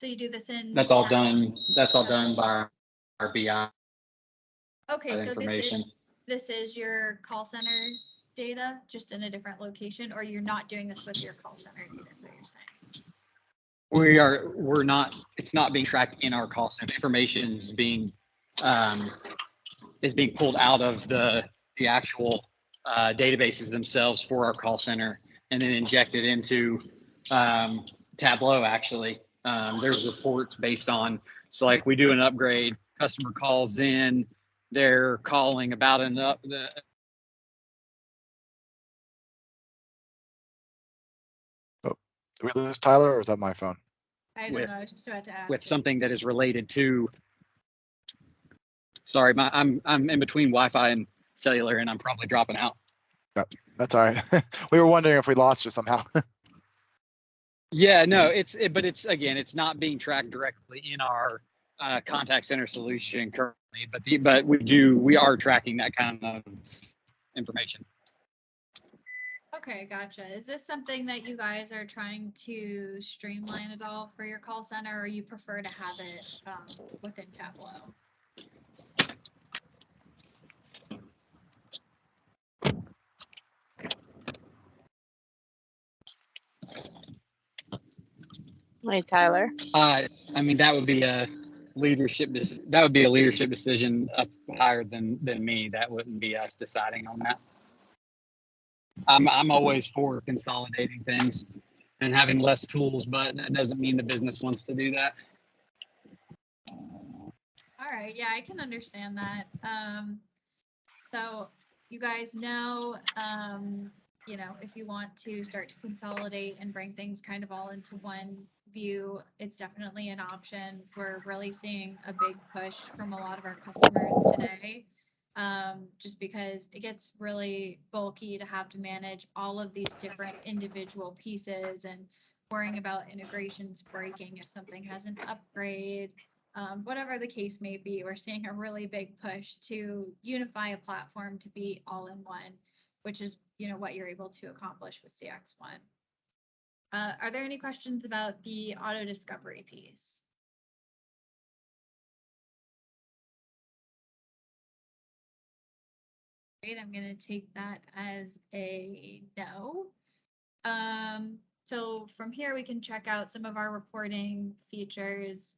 So you do this in. That's all done. That's all done by our BI. Okay, so information. this is your call center data, just in a different location, or you're not doing this with your call center data, is what you're saying? We're not, it's not being tracked in our call center. Information is being pulled out of the actual databases themselves for our call center and then injected into Tableau. Actually, there's reports based on, so like we do an upgrade, customer calls in, they're calling about Did we lose Tyler, or is that my phone? I don't know. I just had to ask. with something that is related to. Sorry, I'm in between Wi-Fi and cellular, and I'm probably dropping out. That's all right. We were wondering if we lost you somehow. Yeah, no, but it's again, it's not being tracked directly in our contact center solution currently, but we are tracking that kind of information. Okay, gotcha. Is this something that you guys are trying to streamline at all for your call center, or you prefer to have it within Tableau? Hey, Tyler. I mean, that would be a leadership decision up higher than me. That wouldn't be us deciding on that. I'm always for consolidating things. and having less tools, but that doesn't mean the business wants to do that. All right, yeah, I can understand that. So you guys know, if you want to start to consolidate and bring things kind of all into one view, it's definitely an option. We're really seeing a big push from a lot of our customers today. Just because it gets really bulky to have to manage all of these different individual pieces and worrying about integrations breaking if something has an upgrade. Whatever the case may be, we're seeing a really big push to unify a platform to be all in one, which is, what you're able to accomplish with CX1. Are there any questions about the auto discovery piece? Great, I'm going to take that as a no. So from here, we can check out some of our reporting features.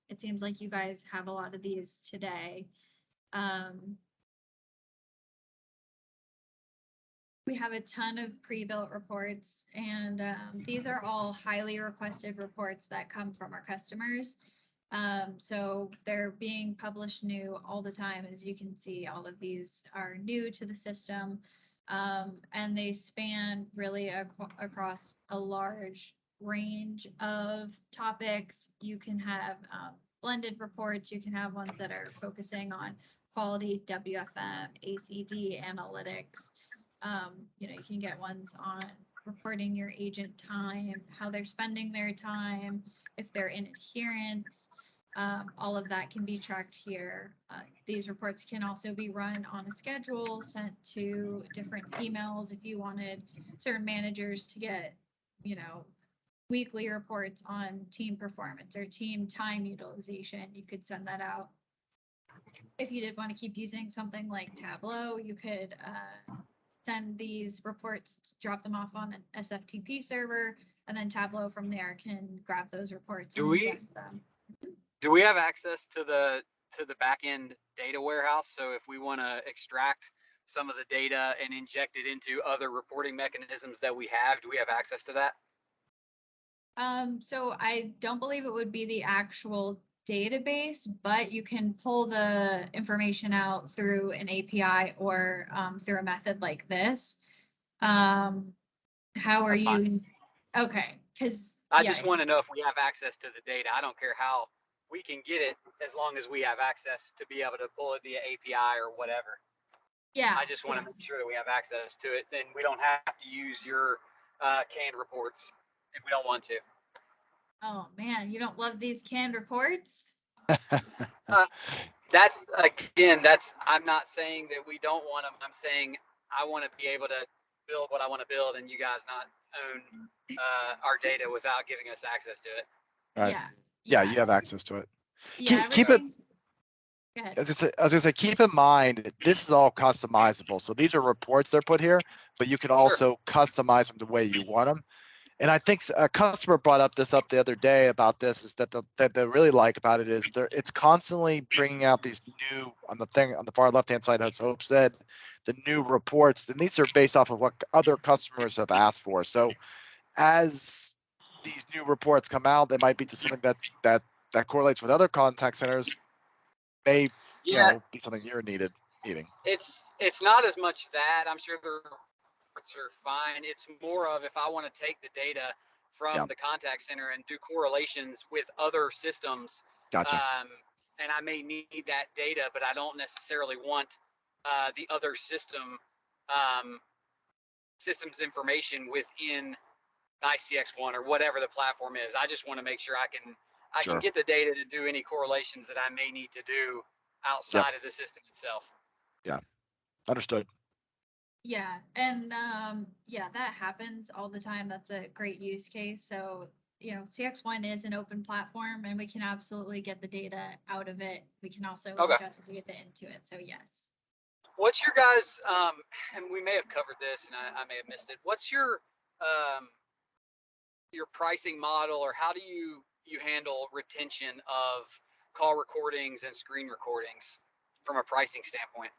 It seems like you guys have a lot of these today. We have a ton of pre-built reports, and these are all highly requested reports that come from our customers. So they're being published new all the time. As you can see, all of these are new to the system, and they span really across a large range of topics. You can have blended reports. You can have ones that are focusing on quality, WFM, ACD, analytics. You can get ones on reporting your agent time, how they're spending their time, if they're in adherence. All of that can be tracked here. These reports can also be run on a schedule, sent to different emails if you wanted certain managers to get, weekly reports on team performance or team time utilization. You could send that out. If you did want to keep using something like Tableau, you could send these reports, drop them off on an SFTP server, and then Tableau from there can grab those reports and ingest them. Do we have access to the back end data warehouse? So if we want to extract some of the data and inject it into other reporting mechanisms that we have, do we have access to that? So I don't believe it would be the actual database, but you can pull the information out through an API or through a method like this. How are That's you? fine. Okay, because I just want to know if we have access to the data. I don't care how we can get it as long as we have access to be able to pull it via API or whatever. Yeah. I just want to make sure that we have access to it, and we don't have to use your canned reports if we don't want to. Oh man, you don't love these canned reports? That's I'm not saying that we don't want them. I'm saying I want to be able to build what I want to build, and you guys not own our data without giving us access to it. Right. Yeah. You have access to it. Yeah. Keep it. Go ahead. I was gonna say, keep in mind, this is all customizable. So these are reports they're put here, but you can also customize them the way you want them. And I think a customer brought this up the other day about this, is that that they really like about it is it's constantly bringing out these new, on the far left-hand side, as Hope said, the new reports. And these are based off of what other customers have asked for. So as these new reports come out, they might be to something that correlates with other contact centers, may be something you're needing. It's not as much that. I'm sure the reports are fine. It's more of if I want to take the data from the contact center and do correlations with other systems. Gotcha. And I may need that data, but I don't necessarily want the other system's information within NICE-CX1 or whatever the platform is. I just want to make sure I can get the data to do any correlations that I may need to do outside of the system itself. Yeah, understood. Yeah, and that happens all the time. That's a great use case. So, CX1 is an open platform, and we can absolutely get the data out of it. We can also ingest data into it. So yes. What's your guys? And we may have covered this, and I may have missed it. What's your pricing model, or how do you handle retention of call recordings and screen recordings from a pricing standpoint?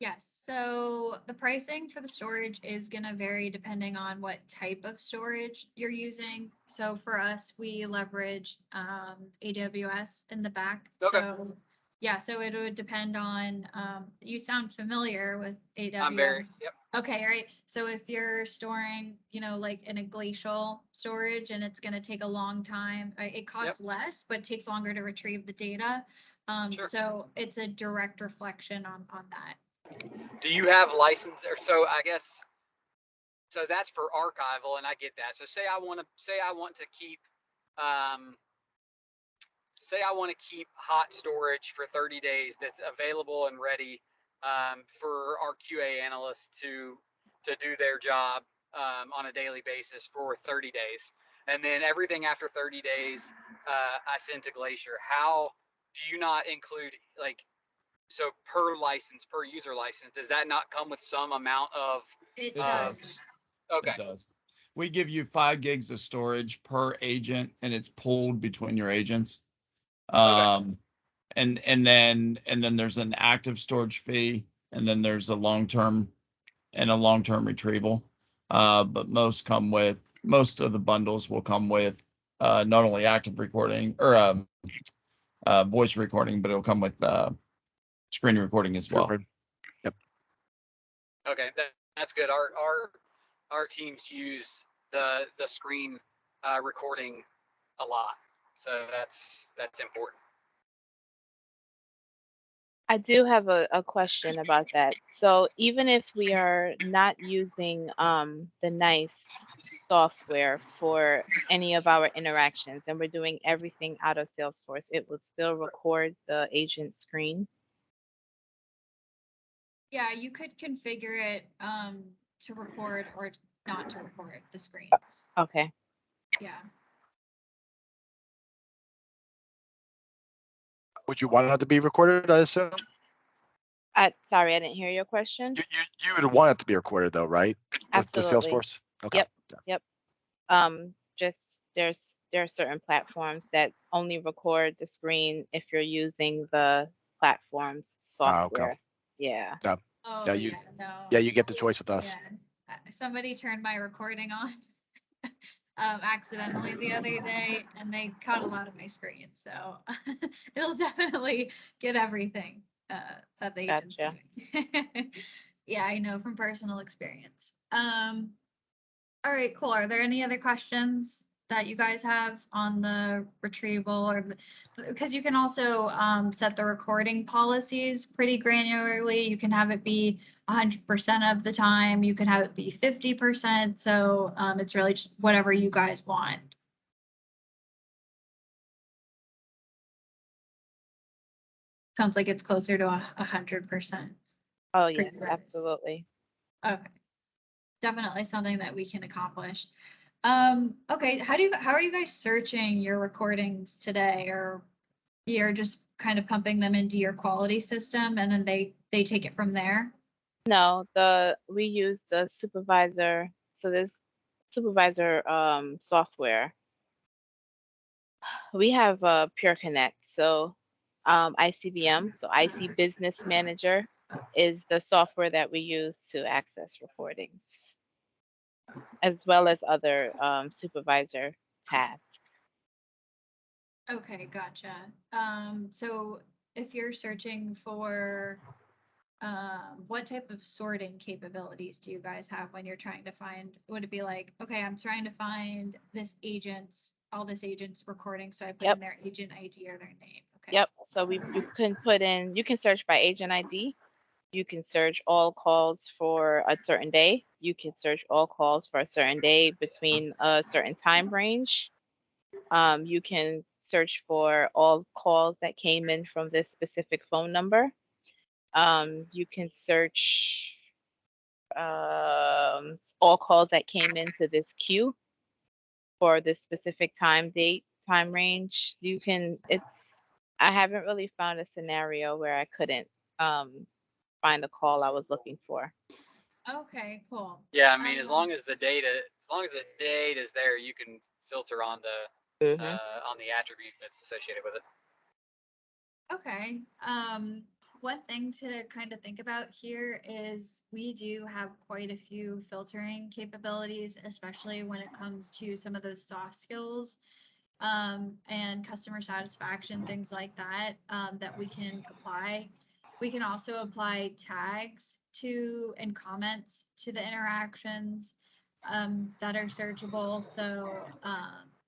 Yes, so the pricing for the storage is gonna vary depending on what type of storage you're using. So for us, we leverage AWS in the back. Okay. So yeah, so it would depend on, you sound familiar with I'm very, AWS. yep. Okay, right. So if you're storing, like in a glacial storage and it's gonna take a long time, it costs less, but it takes longer to retrieve the data. Sure. So it's a direct reflection on that. Do you have license, or so I guess, so that's for archival, and I get that. So say I want to keep, um, say I want to keep hot storage for 30 days that's available and ready, for our QA analysts to do their job, on a daily basis for 30 days. And then everything after 30 days, I send to Glacier. How do you not include, like, so per license, per user license, does that not come with some amount of, It It does. does. okay, It does. We give you 5 gigs of storage per agent, and it's pooled between your agents. And then there's an active storage fee, and then there's a long-term retrieval. But most of the bundles will come with not only active recording or voice recording, but it'll come with screen recording as well. Yep. okay, that's good. Our teams use the screen recording a lot, so that's important. I do have a question about that. So even if we are not using the nice software for any of our interactions and we're doing everything out of Salesforce, it would still record the agent screen. Yeah, you could configure it to record or not to record the screens. Okay. Yeah. Would you want it to be recorded, I assume? Sorry, I didn't hear your question. You would want it to be recorded though, right? The Absolutely. Salesforce? Okay. Yep. Yeah. Yep. Just there are certain platforms that only record the screen if you're using the platform's software. Okay. Yeah. Oh, Yeah, no. Yeah, you get the choice with us. Yeah. Somebody turned my recording on accidentally the other day and they caught a lot of my screen. So it'll definitely get everything that the agent's Gotcha. doing. Yeah, I know from personal experience. All right, cool. Are there any other questions that you guys have on the retrieval or because you can also set the recording policies pretty granularly. You can have it be 100% of the time. You can have it be 50%. So it's really just whatever you guys want. Sounds like it's closer to 100%. Oh, yes, you guys. absolutely. Okay. Definitely something that we can accomplish. Okay, how are you guys searching your recordings today, or you're just kind of pumping them into your quality system and then they take it from there? No, we use the supervisor. So this supervisor software. We have Pure Connect. So ICBM, so IC Business Manager is the software that we use to access recordings, as well as other supervisor tasks. Okay, gotcha. So if you're searching for what type of sorting capabilities do you guys have when you're trying to find, would it be like, okay, I'm trying to find all this agent's recording, so I put in their agent ID or their name. Okay. Yep. So you can search by agent ID. You can search all calls for a certain day. You can search all calls for a certain day between a certain time range. You can search for all calls that came in from this specific phone number. You can search all calls that came into this queue for this specific time range. I haven't really found a scenario where I couldn't find a call I was looking for. Okay, cool. Yeah, I mean, as long as the data is there, you can filter on the attribute that's associated with it. Okay. one thing to kind of think about here is we do have quite a few filtering capabilities, especially when it comes to some of those soft skills and customer satisfaction, things like that, that we can apply. We can also apply tags to and comments to the interactions that are searchable. So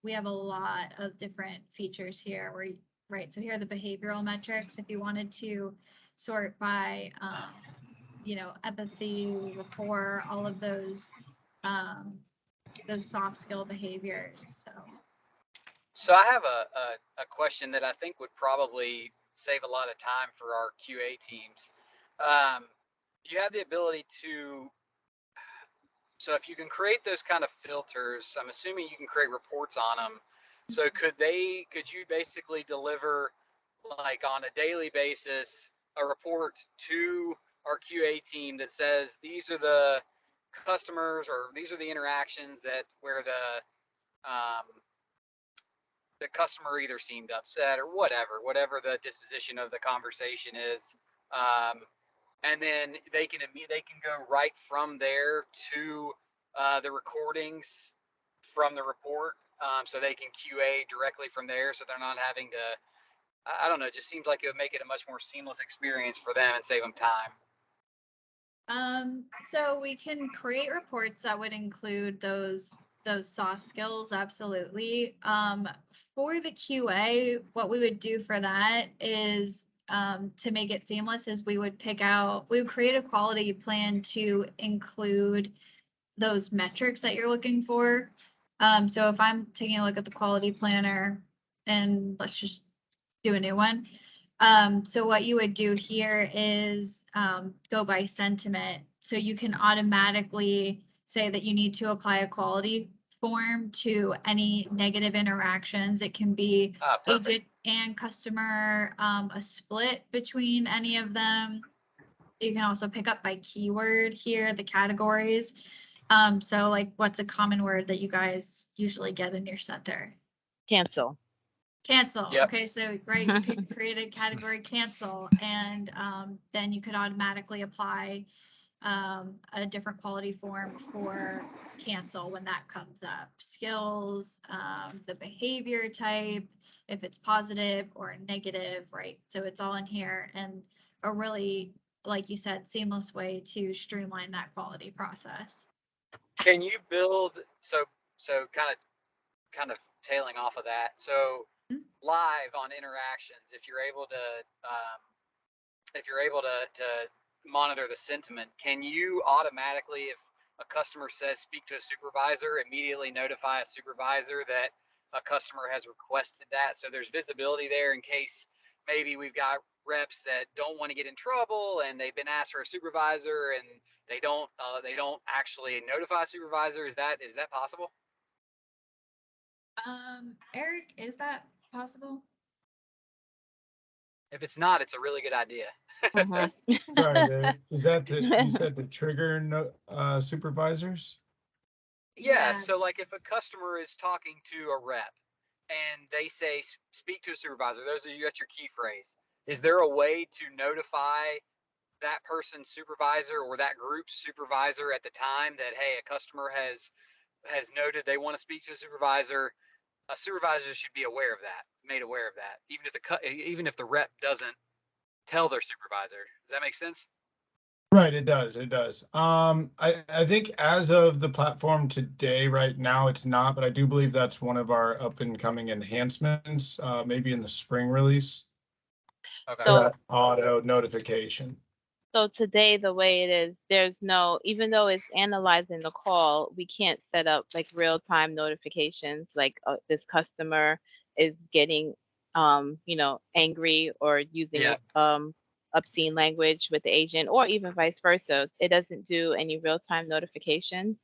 we have a lot of different features here where, right, so here are the behavioral metrics. If you wanted to sort by, empathy, rapport, all of those soft skill behaviors. So I have a question that I think would probably save a lot of time for our QA teams. You have the ability to, so if you can create those kind of filters, I'm assuming you can create reports on them. So could you basically deliver, like on a daily basis, a report to our QA team that says these are the customers or these are the interactions where the customer either seemed upset or whatever the disposition of the conversation is, and then they can go right from there to the recordings from the report, so they can QA directly from there, so they're not having to. I don't know. It just seems like it would make it a much more seamless experience for them and save them time. So we can create reports that would include those soft skills, absolutely. For the QA, what we would do for that is to make it seamless is we would create a quality plan to include those metrics that you're looking for. So if I'm taking a look at the quality planner, and let's just do a new one. So what you would do here is go by sentiment. So you can automatically say that you need to apply a quality form to any negative interactions. It can be agent and customer, a split between any of them. You can also pick up by keyword here, the categories. So like, what's a common word that you guys usually get in your center? Cancel. Cancel. Yep. Okay, so right, you could create a category cancel, and then you could automatically apply a different quality form for cancel when that comes up. Skills, the behavior type, if it's positive or negative, right? So it's all in here, and a really, like you said, seamless way to streamline that quality process. Can you build so kind of tailing off of that? So live on interactions, if you're able to monitor the sentiment, can you automatically, if a customer says speak to a supervisor, immediately notify a supervisor that a customer has requested that, so there's visibility there in case maybe we've got reps that don't want to get in trouble and they've been asked for a supervisor and they don't actually notify a supervisor? Is that possible? Eric, is that possible? If it's not, it's a really good idea. Sorry, Dave. Is that you said the trigger supervisors? Yeah, so like if a customer is talking to a rep and they say speak to a supervisor, those are you got your key phrase. Is there a way to notify that person's supervisor or that group's supervisor at the time that, hey, a customer has noted they want to speak to a supervisor? A supervisor should be aware of that, made aware of that, even if the rep doesn't tell their supervisor. Does that make sense? Right, it does. It does. I think as of the platform today, right now, it's not, but I do believe that's one of our up and coming enhancements, maybe in the spring release. Okay. So that auto notification. So today, the way it is, there's no, even though it's analyzing the call, we can't set up like real-time notifications, like this customer is getting, angry or using obscene language with the agent, or even vice versa. It doesn't do any real-time notifications.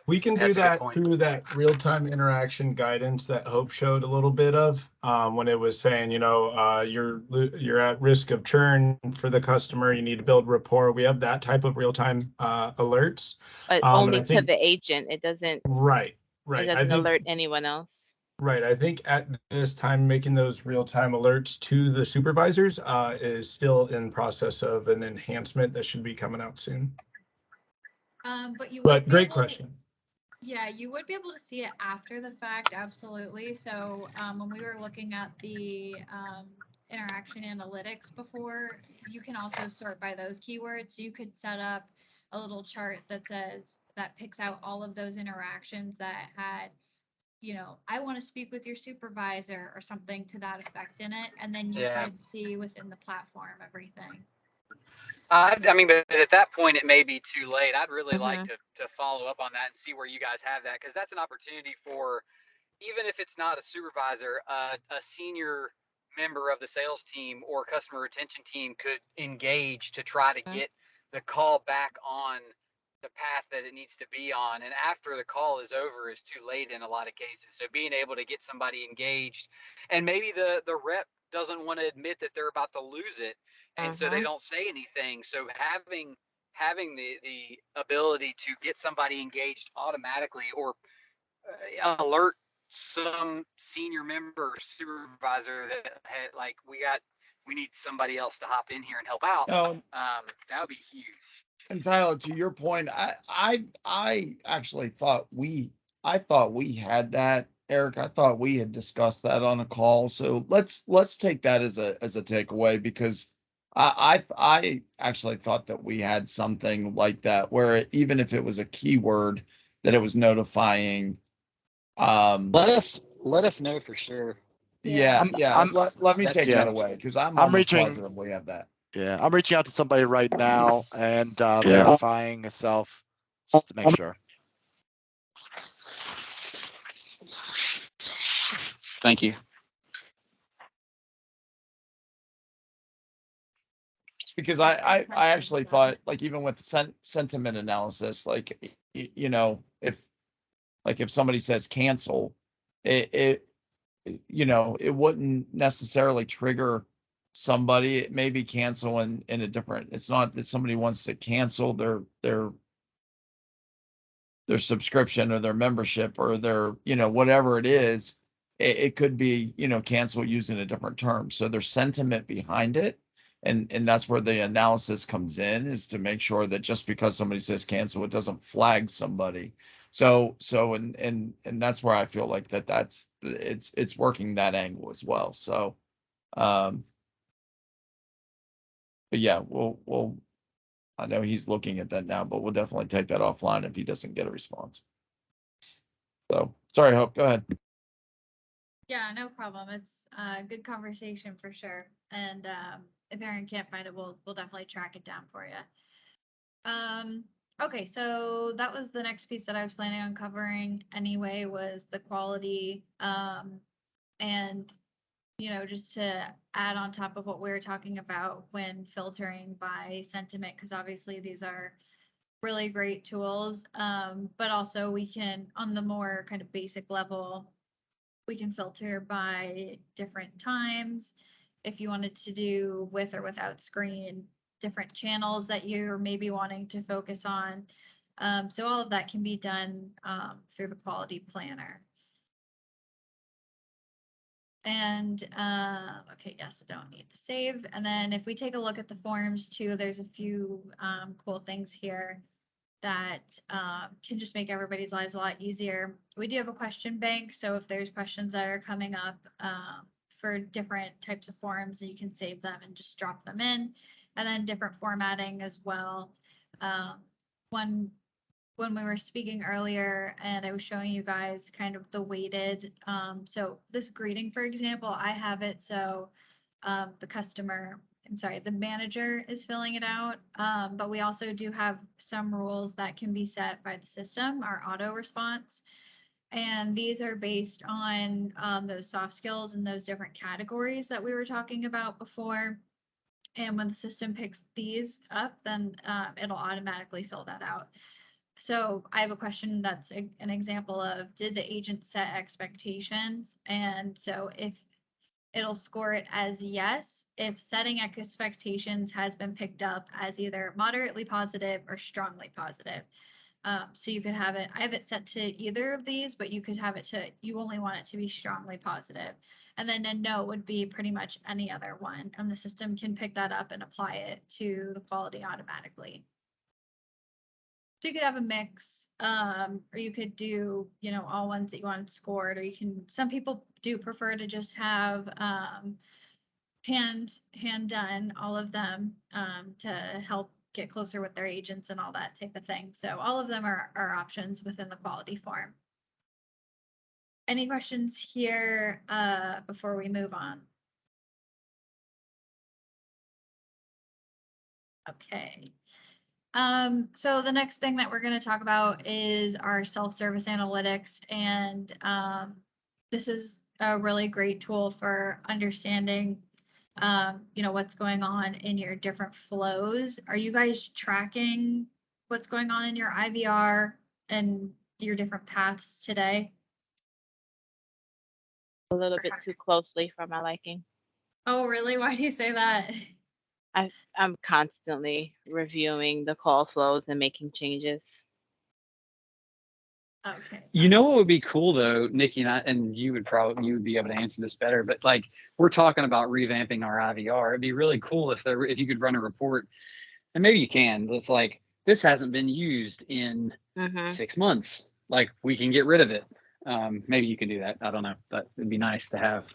We can do that through that real-time interaction guidance that Hope showed a little bit of when it was saying, you're at risk of churn for the customer. You need to build rapport. We have that type of real-time alerts. But only to the agent. It doesn't. Right. It doesn't alert anyone else. Right. I think at this time, making those real-time alerts to the supervisors is still in process of an enhancement that should be coming out soon. But you would But be great able question. Yeah, you would be able to see it after the fact, absolutely. So when we were looking at the interaction analytics before, you can also sort by those keywords. You could set up a little chart that picks out all of those interactions that had, I want to speak with your supervisor or something to that effect in it. And then you Yeah. could see within the platform everything. I mean, but at that point, it may be too late. I'd really like Mhm. to follow up on that and see where you guys have that, because that's an opportunity for, even if it's not a supervisor, a senior member of the sales team or customer retention team could engage to try to Okay. get the call back on the path that it needs to be on. And after the call is over is too late in a lot of cases. So being able to get somebody engaged, and maybe the rep doesn't want to admit that they're about to lose it, and so they Mhm. don't say anything. So having the ability to get somebody engaged automatically, or alert some senior member or supervisor that had, like, we need somebody else to hop in here and help out. Oh, That would be huge. and Tyler, to your point, I actually thought I thought we had that, Eric. I thought we had discussed that on a call. So let's take that as a takeaway, because I actually thought that we had something like that, where even if it was a keyword, that it was notifying. Let us know for sure. Yeah, I'm yeah. I'm Let me That's take yeah. that away, because I'm I'm almost reaching positive we have that. yeah, I'm reaching out to somebody right now and Yeah. verifying a self just to make sure. Thank you. Because Any I questions, actually thought, like, even with sentiment analysis, like, if somebody says cancel, it it wouldn't necessarily trigger somebody. It may be cancel in a different. It's not that somebody wants to cancel their subscription or their membership or their, whatever it is. It could be, cancel using a different term. So there's sentiment behind it. And that's where the analysis comes in, is to make sure that just because somebody says cancel, it doesn't flag somebody. And that's where I feel like it's working that angle as well. So, but yeah, I know he's looking at that now, but we'll definitely take that offline if he doesn't get a response. So sorry, Hope, go ahead. Yeah, no problem. It's a good conversation for sure. And if Aaron can't find it, we'll definitely track it down for you. Okay, so that was the next piece that I was planning on covering anyway, was the quality. And just to add on top of what we were talking about when filtering by sentiment, because obviously these are really great tools. But also we can, on the more kind of basic level, we can filter by different times. If you wanted to do with or without screen, different channels that you're maybe wanting to focus on. So all of that can be done through the quality planner. And okay, yes, I don't need to save. And then if we take a look at the forms too, there's a few cool things here that can just make everybody's lives a lot easier. We do have a question bank, so if there's questions that are coming up for different types of forms, you can save them and just drop them in. And then different formatting as well. When we were speaking earlier and I was showing you guys kind of the weighted, so this greeting, for example, I have it so the manager is filling it out. But we also do have some rules that can be set by the system, our auto response. And these are based on those soft skills and those different categories that we were talking about before. And when the system picks these up, then it'll automatically fill that out. So I have a question that's an example of, did the agent set expectations? And so if it'll score it as yes, if setting expectations has been picked up as either moderately positive or strongly positive. So you could have it, I have it set to either of these, but you could have it to, you only want it to be strongly positive. And then a no would be pretty much any other one, and the system can pick that up and apply it to the quality automatically. So you could have a mix, or you could do, you know, all ones that you wanted scored, or you can, some people do prefer to just have, hand done, all of them, to help get closer with their agents and all that type of thing. So all of them are options within the quality form. Any questions here, before we move on? Okay. So the next thing that we're going to talk about is our self-service analytics, and this is a really great tool for understanding, you know, what's going on in your different flows. Are you guys tracking what's going on in your IVR and your different paths today? A little bit too closely for my liking. Oh, really? Why do you say that? I'm constantly reviewing the call flows and making changes. Okay. You know what would be cool though, Nikki, and you would be able to answer this better, but like we're talking about revamping our IVR. It'd be really cool if you could run a report, and maybe you can. It's like this hasn't been used in Mm-hmm. 6 months. Like we can get rid of it. Maybe you can do that. I don't know, but it'd be nice to have.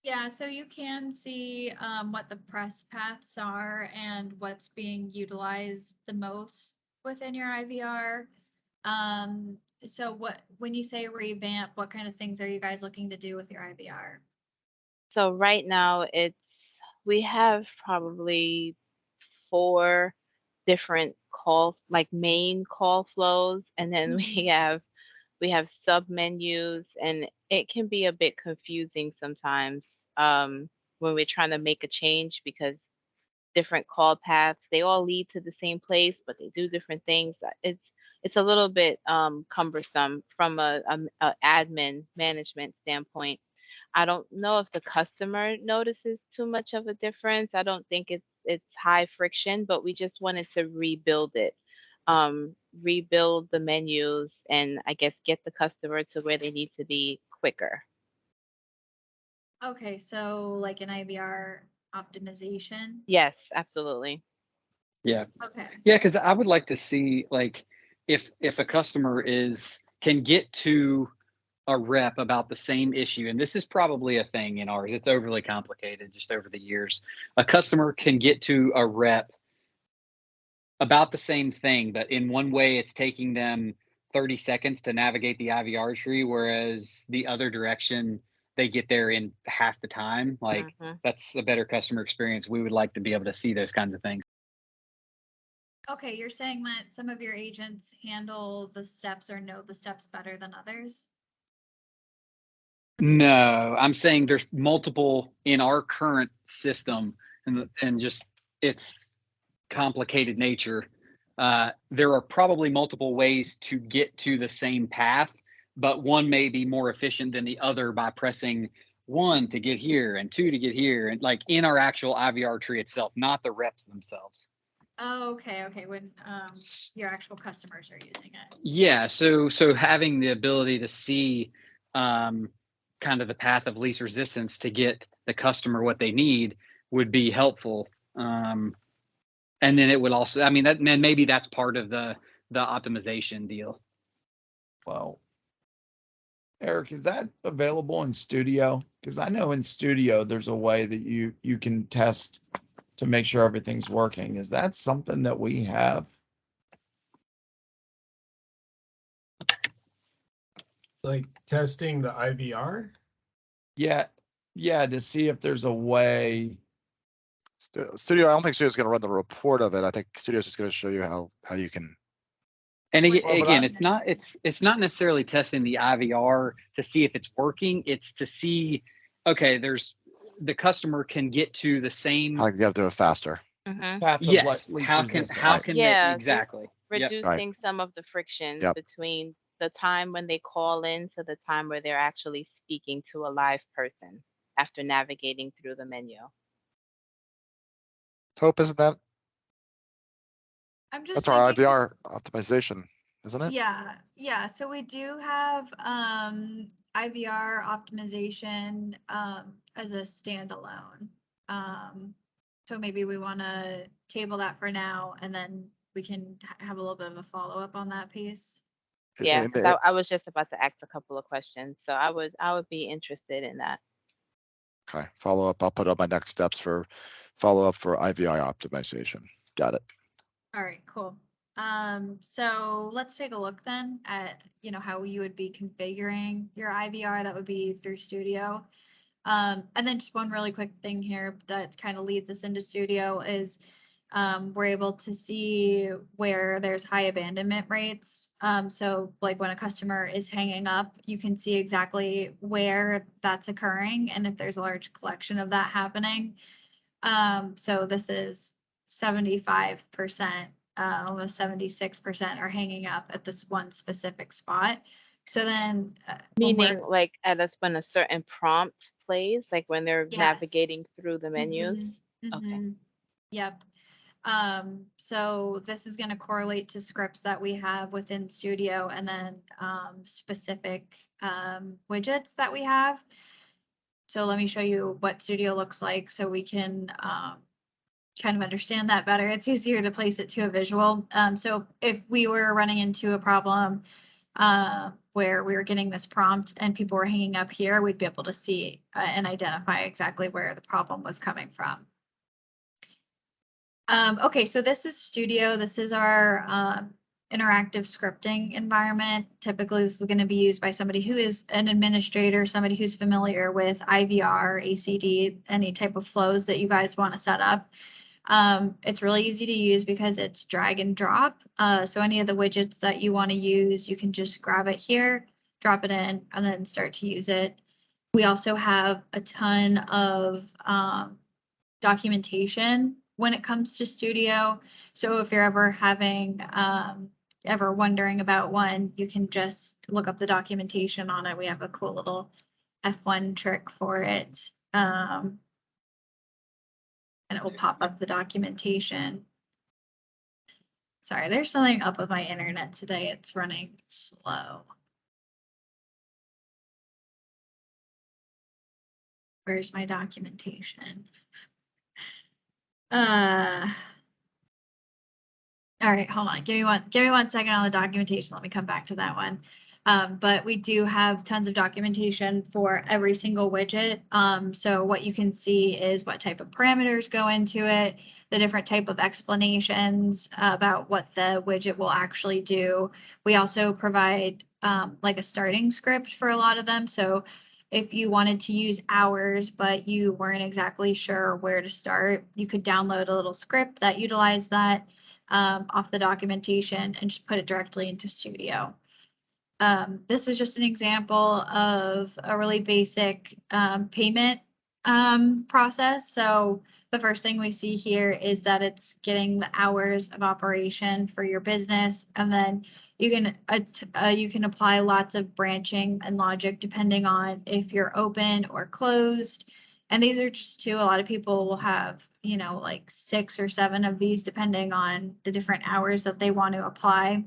Yeah, so you can see what the press paths are and what's being utilized the most within your IVR. So when you say revamp, what kind of things are you guys looking to do with your IVR? So right now we have probably 4 different main call flows, and then we have sub menus, and it can be a bit confusing sometimes when we're trying to make a change, because different call paths, they all lead to the same place, but they do different things. It's a little bit cumbersome from a admin management standpoint. I don't know if the customer notices too much of a difference. I don't think it's high friction, but we just wanted to rebuild it. Rebuild the menus, and I guess get the customer to where they need to be quicker. Okay, so like an IVR optimization. Yes, absolutely. Yeah. Okay. Yeah, because I would like to see like if a customer can get to a rep about the same issue, and this is probably a thing in ours. It's overly complicated just over the years. A customer can get to a rep about the same thing, but in one way it's taking them 30 seconds to navigate the IVR tree, whereas the other direction they get there in half the time. Like Mhm. that's a better customer experience. We would like to be able to see those kinds of things. Okay, you're saying that some of your agents handle the steps or know the steps better than others? No, I'm saying there's multiple in our current system, and just its complicated nature. There are probably multiple ways to get to the same path, but one may be more efficient than the other by pressing 1 to get here and 2 to get here, and like in our actual IVR tree itself, not the reps themselves. Oh, okay, when your actual customers are using it. Yeah, so having the ability to see kind of the path of least resistance to get the customer what they need would be helpful. And then it would also, I mean, that, and maybe that's part of the optimization deal. Well, Eric, is that available in Studio? Because I know in Studio there's a way that you can test to make sure everything's working. Is that something that we have? Like testing the IVR? Yeah, yeah, to see if there's a way. Studio, I don't think Studio's going to run the report of it. I think Studio's just going to show you how you can. And Well, but again, I- it's not necessarily testing the IVR to see if it's working. It's to see, okay, the customer can get to the same. How can you do it faster? Mhm. Path of Yes. least How resistance. can Yeah, they just exactly? Yep. reducing some of the friction Yep. between the time when they call in to the time where they're actually speaking to a live person after navigating through the menu. Hope, isn't that? I'm just That's our thinking, 'cause- IVR optimization, isn't it? yeah, so we do have IVR optimization as a standalone. So maybe we want to table that for now, and then we can have a little bit of a follow-up on that piece. Yeah, And because I was just about to ask a couple of questions, so I would be interested in that. okay, follow up. I'll put up my next steps for follow up for IVI optimization. Got it. All right, cool. So let's take a look then at, how you would be configuring your IVR. That would be through Studio. And then just one really quick thing here that kind of leads us into Studio is we're able to see where there's high abandonment rates. So like when a customer is hanging up, you can see exactly where that's occurring and if there's a large collection of that happening. So this is 75%, almost 76% are hanging up at this one specific spot. So then, Meaning like when a certain prompt plays, like when they're navigating through the menus. Okay. Yep. So this is going to correlate to scripts that we have within Studio and then specific widgets that we have. So let me show you what Studio looks like so we can kind of understand that better. It's easier to place it to a visual. So if we were running into a problem where we were getting this prompt and people were hanging up here, we'd be able to see and identify exactly where the problem was coming from. Okay, so this is Studio. This is our interactive scripting environment. Typically, this is going to be used by somebody who is an administrator, somebody who's familiar with IVR, ACD, any type of flows that you guys want to set up. It's really easy to use because it's drag and drop. So any of the widgets that you want to use, you can just grab it here, drop it in, and then start to use it. We also have a ton of documentation when it comes to Studio. So if you're ever ever wondering about one, you can just look up the documentation on it. We have a cool little F1 trick for it. And it will pop up the documentation. Sorry, there's something up with my internet today. It's running slow. Where's my documentation? All right, hold on. Give me one second on the documentation. Let me come back to that one. But we do have tons of documentation for every single widget. So what you can see is what type of parameters go into it, the different type of explanations about what the widget will actually do. We also provide like a starting script for a lot of them. So if you wanted to use hours, but you weren't exactly sure where to start, you could download a little script that utilized that off the documentation and just put it directly into Studio. This is just an example of a really basic payment process. So the first thing we see here is that it's getting the hours of operation for your business, and then you can apply lots of branching and logic depending on if you're open or closed. And these are just two. A lot of people will have, like 6 or 7 of these depending on the different hours that they want to apply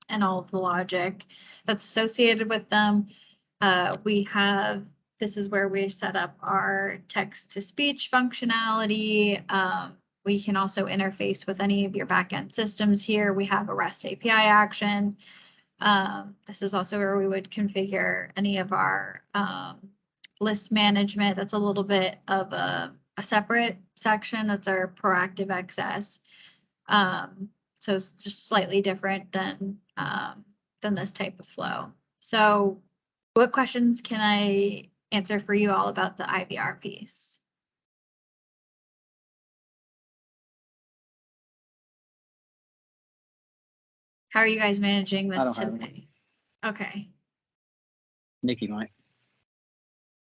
and all of the logic that's associated with them. This is where we set up our text-to-speech functionality. We can also interface with any of your backend systems here. We have a REST API action. This is also where we would configure any of our list management. That's a little bit of a separate section. That's our proactive access. So it's just slightly different than this type of flow. So what questions can I answer for you all about the IVR piece? How are you guys managing this I don't have today? Okay. Nikki might.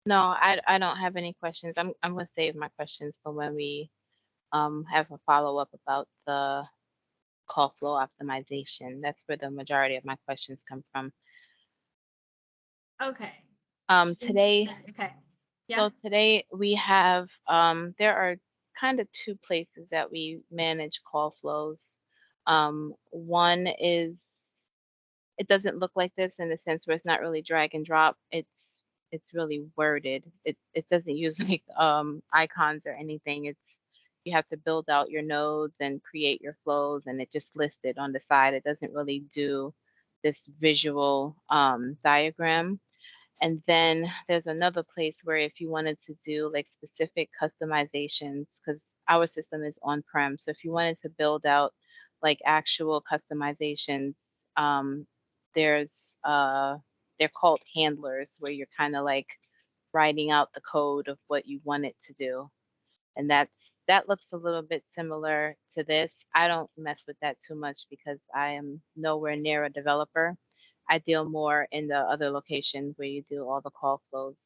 No, I don't have any questions. I'm gonna save my questions for when we have a follow-up about the call flow optimization. That's where the majority of my questions come from. Okay. Today, Okay. Yeah. so today we have there are kind of 2 places that we manage call flows. One is, it doesn't look like this in the sense where it's not really drag and drop. It's really worded. It doesn't use like icons or anything. It's, you have to build out your nodes and create your flows, and it just lists it on the side. It doesn't really do this visual diagram. And then there's another place where if you wanted to do like specific customizations, because our system is on-prem, so if you wanted to build out like actual customizations, um, there's they're called handlers, where you're kind of like writing out the code of what you want it to do. And that looks a little bit similar to this. I don't mess with that too much because I am nowhere near a developer. I deal more in the other location where you do all the call flows.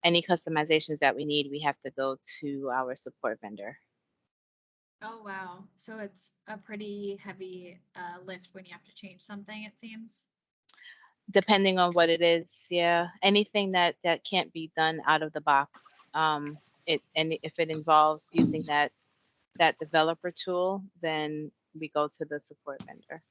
Any customizations that we need, we have to go to our support vendor. Oh, wow. So it's a pretty heavy lift when you have to change something, it seems. Depending on what it is, yeah. Anything that can't be done out of the box. And if it involves using that developer tool, then we go to the support vendor.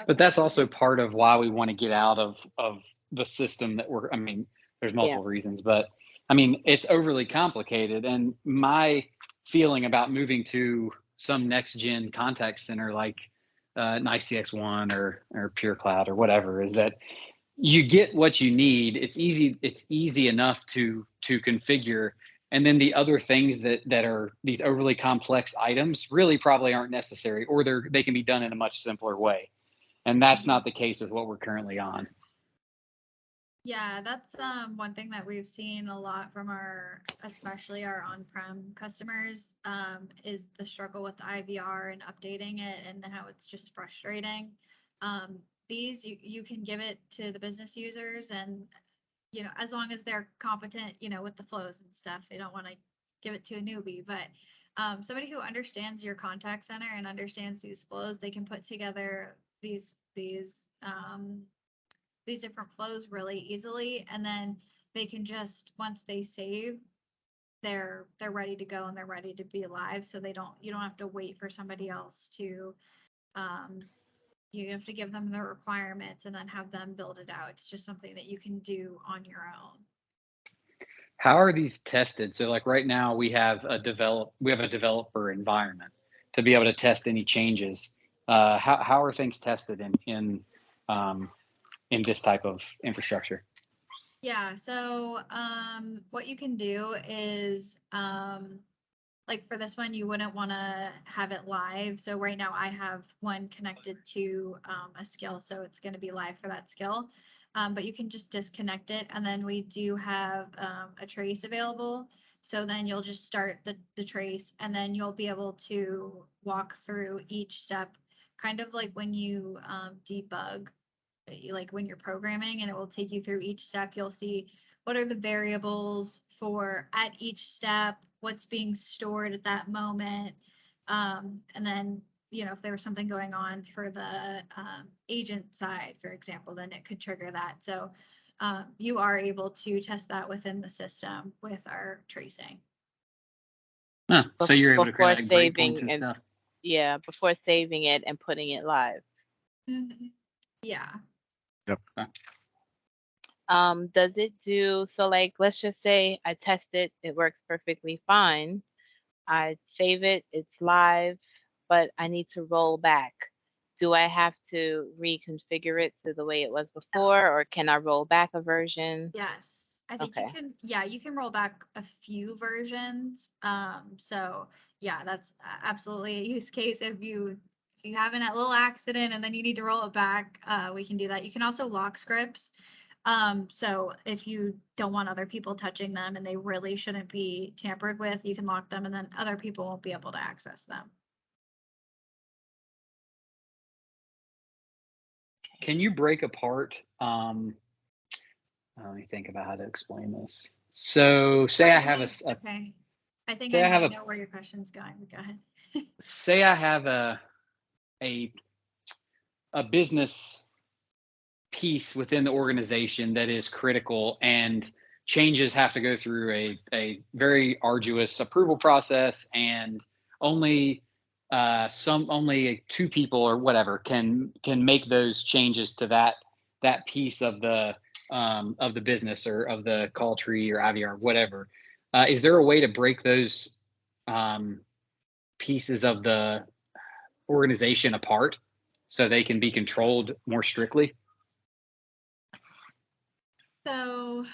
But that's Okay. also part of why we want to get out of the system that we're, I mean, there's multiple reasons, but I mean, it's overly complicated. And my feeling about moving to some next gen contact center like an ICX1 or Pure Cloud or whatever is that you get what you need. It's easy enough to configure. And then the other things that are these overly complex items really probably aren't necessary, or they can be done in a much simpler way. And that's not the case with what we're currently on. Yeah, that's one thing that we've seen a lot from our, especially our on-prem customers, is the struggle with the IVR and updating it and how it's just frustrating. These you can give it to the business users, and as long as they're competent, with the flows and stuff. You don't want to give it to a newbie, but somebody who understands your contact center and understands these flows, they can put together these different flows really easily, and then they can just, once they save, they're ready to go and they're ready to be live. So you don't have to wait for somebody else to you have to give them the requirements and then have them build it out. It's just something that you can do on your own. How are these tested? So like right now we have a developer environment to be able to test any changes. How are things tested in this type of infrastructure? Yeah, so what you can do is like for this one, you wouldn't want to have it live. So right now I have one connected to a skill, so it's going to be live for that skill. But you can just disconnect it, and then we do have a trace available. So then you'll just start the trace, and then you'll be able to walk through each step, kind of like when you debug, like when you're programming, and it will take you through each step. You'll see what are the variables for at each step, what's being stored at that moment. And then, if there was something going on for the agent side, for example, then it could trigger that. So you are able to test that within the system with our tracing. Huh. So you're able to Before create saving breakpoints and stuff. Yeah, before saving it and putting it live. Mm-hmm. Yeah. Yep. Does it do, so like, let's just say I test it, it works perfectly fine. I save it, it's live, but I need to roll back. Do I have to reconfigure it to the way it was before, or can I roll back a version? Yes, I think Okay. you can roll back a few versions. So yeah, that's absolutely a use case. If you have a little accident and then you need to roll it back, we can do that. You can also lock scripts. So if you don't want other people touching them and they really shouldn't be tampered with, you can lock them, and then other people won't be able to access them. Can you break apart? Let me think about how to explain this. So say I have Okay. I think say I I have might know where your question's going. Go ahead. say I have a business piece within the organization that is critical, and changes have to go through a very arduous approval process, and only some only 2 people or whatever can make those changes to that piece of the business or of the call tree or IVR, whatever. Is there a way to break those pieces of the organization apart so they can be controlled more strictly? So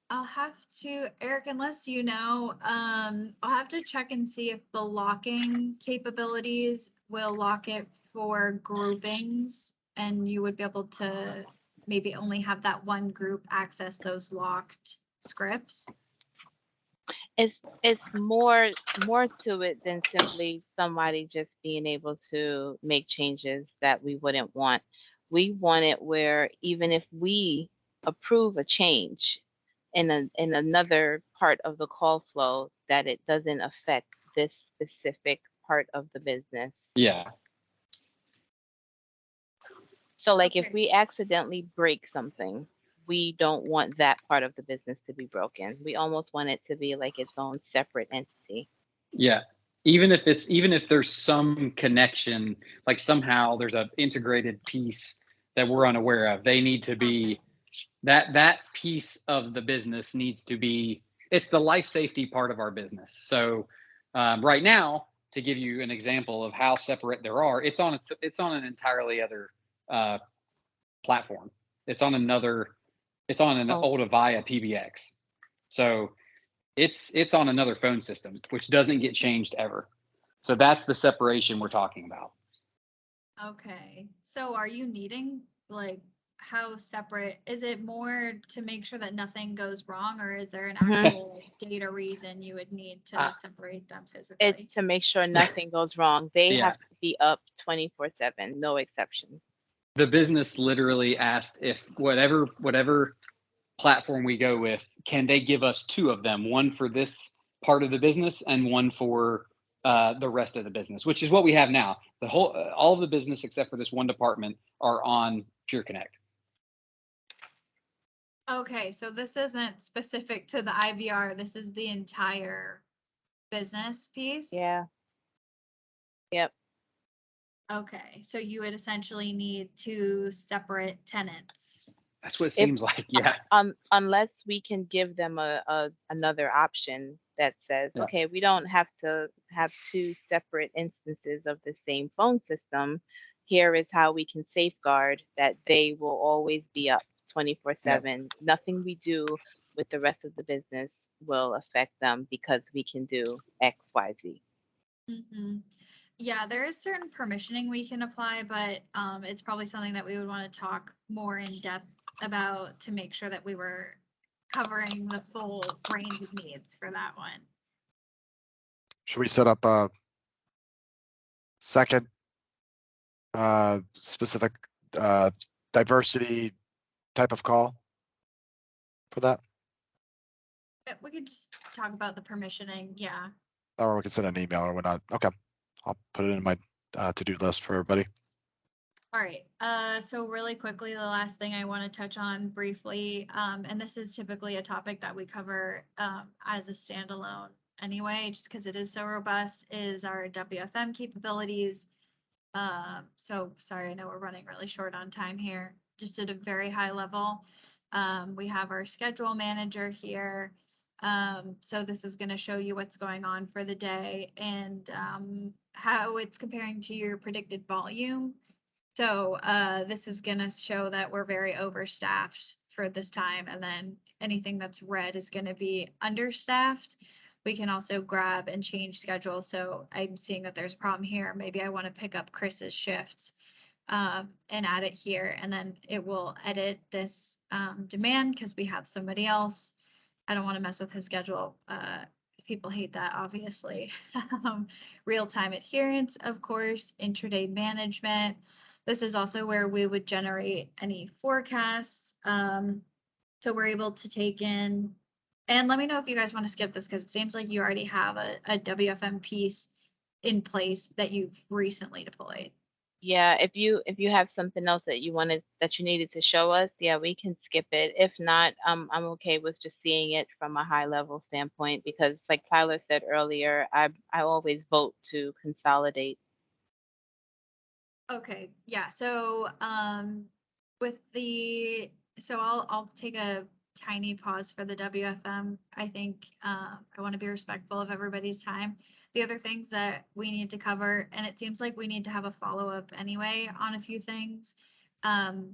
I'll have to, Eric, unless you know, I'll have to check and see if the locking capabilities will lock it for groupings, and you would be able to maybe only have that one group access those locked scripts. It's more to it than simply somebody just being able to make changes that we wouldn't want. We want it where even if we approve a change in another part of the call flow, that it doesn't affect this specific part of the business. Yeah. So like if Okay. we accidentally break something, we don't want that part of the business to be broken. We almost want it to be like its own separate entity. Yeah. Even if there's some connection, like somehow there's an integrated piece that we're unaware of, they need to be that piece of the business needs to be, it's the life safety part of our business. So right now, to give you an example of how separate there are, it's on an entirely other platform. It's on an old Avaya PBX. So it's on another phone system, which doesn't get changed ever. So that's the separation we're talking about. Okay, so are you needing, like, how separate, is it more to make sure that nothing goes wrong, or is there an actual like, data reason you would need to separate them physically? It's to make sure nothing goes wrong. They Yeah. have to be up 24/7, no exceptions. The business literally asked if whatever platform we go with, can they give us 2 of them, one for this part of the business and one for the rest of the business, which is what we have now. The whole, all of the business except for this one department are on Pure Connect. Okay, so this isn't specific to the IVR, this is the entire business piece? Yeah. Yep. Okay, so you would essentially need 2 separate tenants. That's what it seems like. Yeah. Unless we can give them another option that says, Yeah. okay, we don't have to have 2 separate instances of the same phone system. Here is how we can safeguard that they will always be up 24/7. Nothing we do with the rest of the business will affect them because we can do X, Y, Z. Mhm. Yeah, there is certain permissioning we can apply, but it's probably something that we would want to talk more in depth about to make sure that we were covering the full range of needs for that one. Should we set up a second specific diversity type of call for that? We could just talk about the permissioning, yeah. Or we can send an email or whatnot. Okay, I'll put it in my to-do list for everybody. All right, so really quickly, the last thing I want to touch on briefly, and this is typically a topic that we cover as a standalone anyway, just because it is so robust, is our WFM capabilities. So sorry, I know we're running really short on time here, just at a very high level. We have our schedule manager here. So this is going to show you what's going on for the day and how it's comparing to your predicted volume. So this is going to show that we're very overstaffed for this time, and then anything that's red is going to be understaffed. We can also grab and change schedule. So I'm seeing that there's a problem here. Maybe I want to pick up Chris's shifts and add it here, and then it will edit this demand because we have somebody else. I don't want to mess with his schedule. People hate that, obviously. Real-time adherence, of course, intraday management. This is also where we would generate any forecasts. So we're able to take in, and let me know if you guys want to skip this because it seems like you already have a WFM piece in place that you've recently deployed. Yeah, if you have something else that you needed to show us, yeah, we can skip it. If not, I'm okay with just seeing it from a high level standpoint because like Tyler said earlier, I always vote to consolidate. Okay, yeah, so, with the, so I'll take a tiny pause for the WFM. I think, I want to be respectful of everybody's time. The other things that we need to cover, and it seems like we need to have a follow-up anyway on a few things.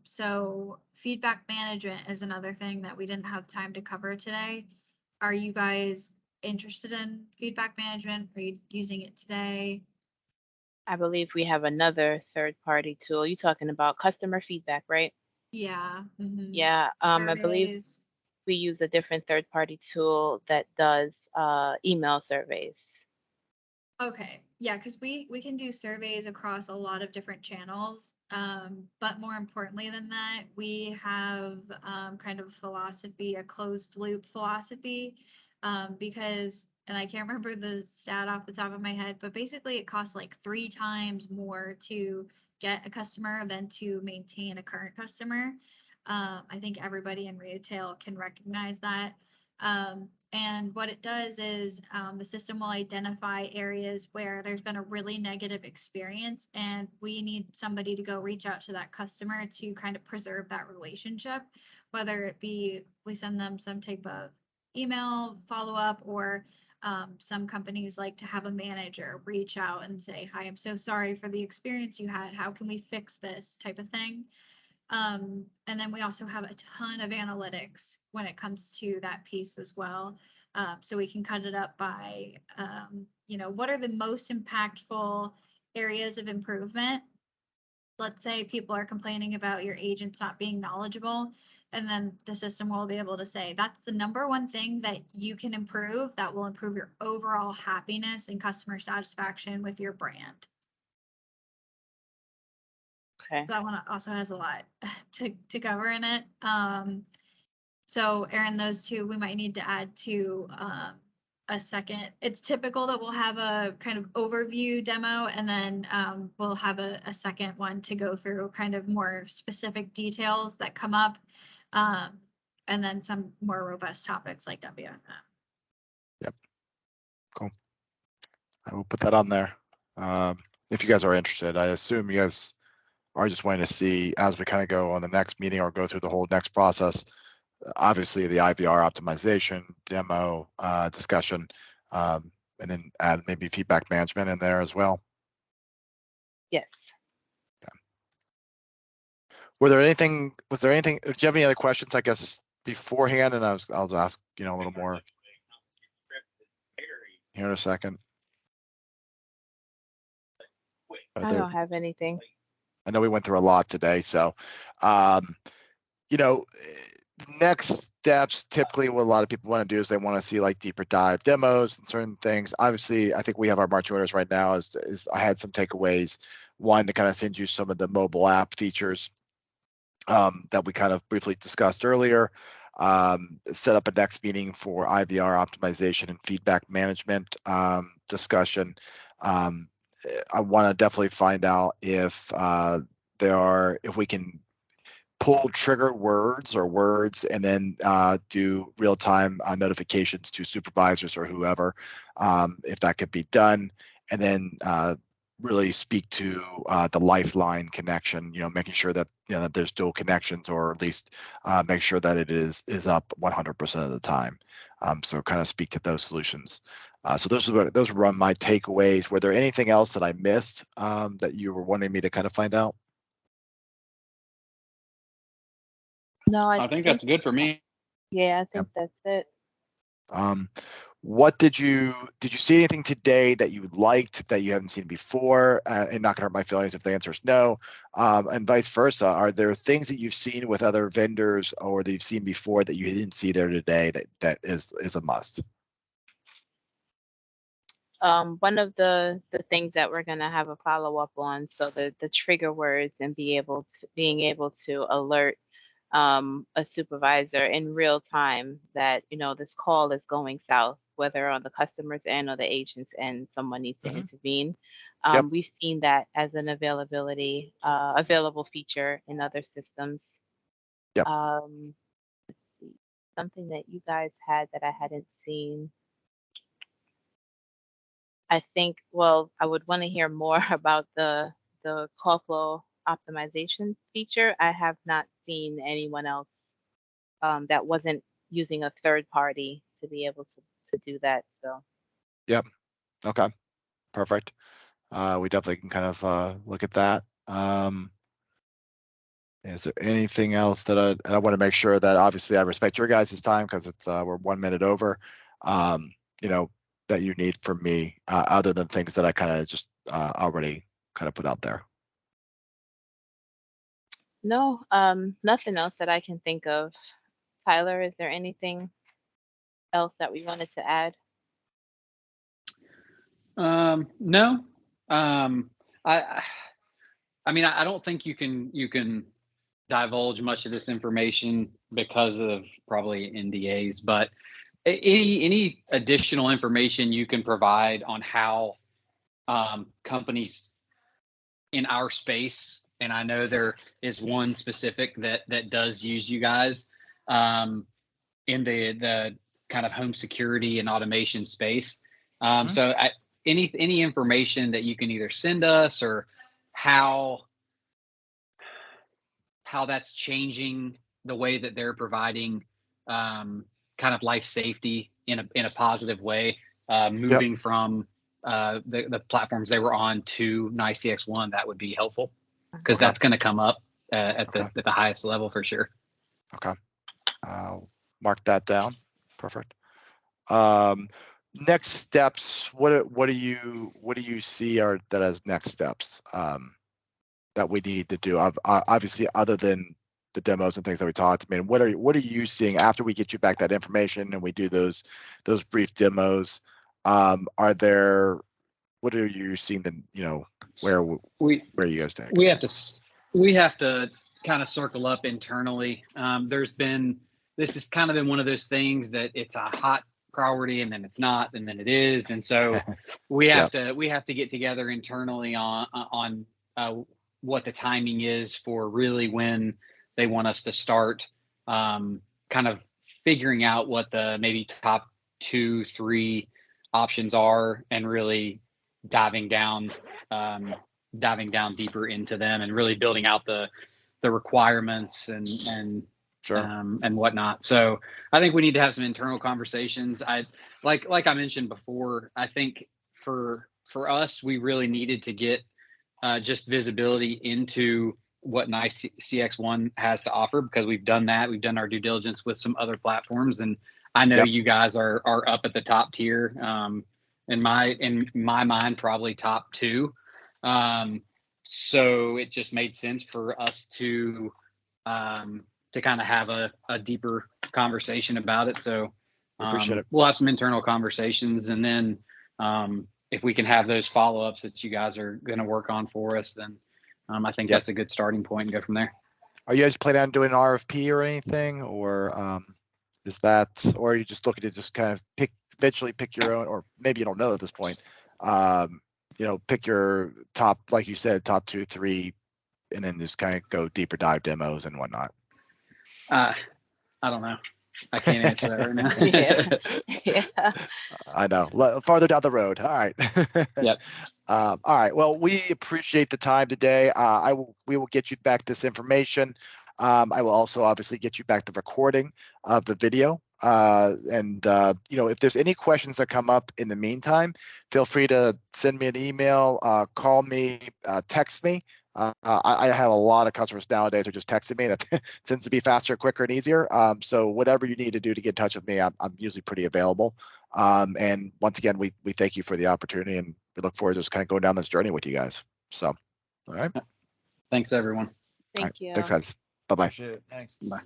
So feedback management is another thing that we didn't have time to cover today. Are you guys interested in feedback management? Are you using it today? I believe we have another third party tool. You talking about customer feedback, right? Yeah. Yeah, I believe Surveys. we use a different third party tool that does email surveys. Okay, yeah, because we can do surveys across a lot of different channels. But more importantly than that, we have kind of philosophy, a closed loop philosophy. Because, and I can't remember the stat off the top of my head, but basically it costs like 3 times more to get a customer than to maintain a current customer. I think everybody in retail can recognize that. And what it does is the system will identify areas where there's been a really negative experience, and we need somebody to go reach out to that customer to kind of preserve that relationship, whether it be we send them some type of email follow up, or some companies like to have a manager reach out and say, "Hi, I'm so sorry for the experience you had. How can we fix this?" type of thing. And then we also have a ton of analytics when it comes to that piece as well. So we can cut it up by, what are the most impactful areas of improvement? Let's say people are complaining about your agents not being knowledgeable, and then the system will be able to say, that's the number one thing that you can improve that will improve your overall happiness and customer satisfaction with your brand. Okay. That one also has a lot to cover in it. So Aaron, those two we might need to add to a second. It's typical that we'll have a kind of overview demo, and then we'll have a second one to go through kind of more specific details that come up, and then some more robust topics like WFM. Yep. Cool. I will put that on there. If you guys are interested, I assume you guys are just wanting to see as we kind of go on the next meeting or go through the whole next process. Obviously, the IVR optimization demo discussion, and then add maybe feedback management in there as well. Yes. Was there anything? Do you have any other questions? I guess beforehand, and I'll ask a little more here in a second. I don't have anything. I know we went through a lot today, so next steps, typically what a lot of people want to do is they want to see like deeper dive demos and certain things. Obviously, I think we have our marching orders right now. Is I had some takeaways. One, to kind of send you some of the mobile app features that we kind of briefly discussed earlier. Set up a next meeting for IVR optimization and feedback management discussion. I want to definitely find out if if we can pull trigger words and then do real-time notifications to supervisors or whoever, if that could be done, and then really speak to the lifeline connection, making sure that that there's dual connections, or at least make sure that it is up 100% of the time. So kind of speak to those solutions. So those were my takeaways. Were there anything else that I missed that you were wanting me to kind of find out? No, I think that's good for me. Yeah, I think that's it. What did you see anything today that you liked that you haven't seen before? And not gonna hurt my feelings if the answer is no. And vice versa. Are there things that you've seen with other vendors or that you've seen before that you didn't see there today that is a must? One of the things that we're gonna have a follow up on, so the trigger words and being able to alert a supervisor in real time that this call is going south whether on the customer's end or the agent's end, someone needs to Mhm. intervene. Yep. We've seen that as an available feature in other systems. Yep. Let's see, something that you guys had that I hadn't seen. I think, well, I would want to hear more about the call flow optimization feature. I have not seen anyone else that wasn't using a third party to be able to do that. So Yep. Okay. Perfect. We definitely can kind of look at that. Is there anything else that I want to make sure that obviously I respect your guys' time because it's we're 1 minute over. You know, that you need from me other than things that I kind of just already kind of put out there. no, nothing else that I can think of. Tyler, is there anything else that we wanted to add? No. I mean, I don't think you can divulge much of this information because of probably NDAs, but any additional information you can provide on how companies in our space, and I know there is one specific that does use you guys in the kind of home security and automation space. So any information that you can either send us or how that's changing the way that they're providing kind of life safety in a positive way, moving from the platforms they were on to NICE CX1, that would be helpful because Okay. that's going to come up at Okay. the highest level for sure. Okay. Mark that down. Perfect. Next steps. What do you see are that as next steps that we need to do? Obviously, other than the demos and things that we talked. I mean, what are you seeing after we get you back that information and we do those brief demos? What are you seeing? Then where are you guys taking? We have to kind of circle up internally. This has kind of been one of those things that it's a hot priority and then it's not and then it is, and so we have to get together internally on what the timing is for really when they want us to start kind of figuring out what the maybe top 2-3 options are and really diving down deeper into them and really building out the requirements and whatnot. So I think we need to have some internal conversations. Like I mentioned before, I think for us, we really needed to get just visibility into what NICE CX1 has to offer because we've done that. We've done our due diligence with some other platforms, and I know you guys are up at the top tier. In my mind, probably top 2. So it just made sense for us to kind of have a deeper conversation about it. So Appreciate it. We'll have some internal conversations, and then if we can have those follow-ups that you guys are going to work on for us, then I think that's a good starting point and go from there. Are you guys planning on doing an RFP or anything, or is that, or are you just looking to just kind of eventually pick your own, or maybe you don't know at this point, pick your top, like you said, top 2-3, and then just kind of go deeper dive demos and whatnot? I don't know. I can't answer that right now. Yeah. I know. Farther down the road. All right. Yep. All right. Well, we appreciate the time today. We will get you back this information. I will also obviously get you back the recording of the video. If there's any questions that come up in the meantime, feel free to send me an email, call me, text me. I have a lot of customers nowadays who are just texting me. That tends to be faster, quicker, and easier. So whatever you need to do to get in touch with me, I'm usually pretty available. And once again, we thank you for the opportunity, and we look forward to just kind of going down this journey with you guys. So, all right. Thanks, everyone. Thank you. Thanks, guys. Bye-bye. Thanks. Bye.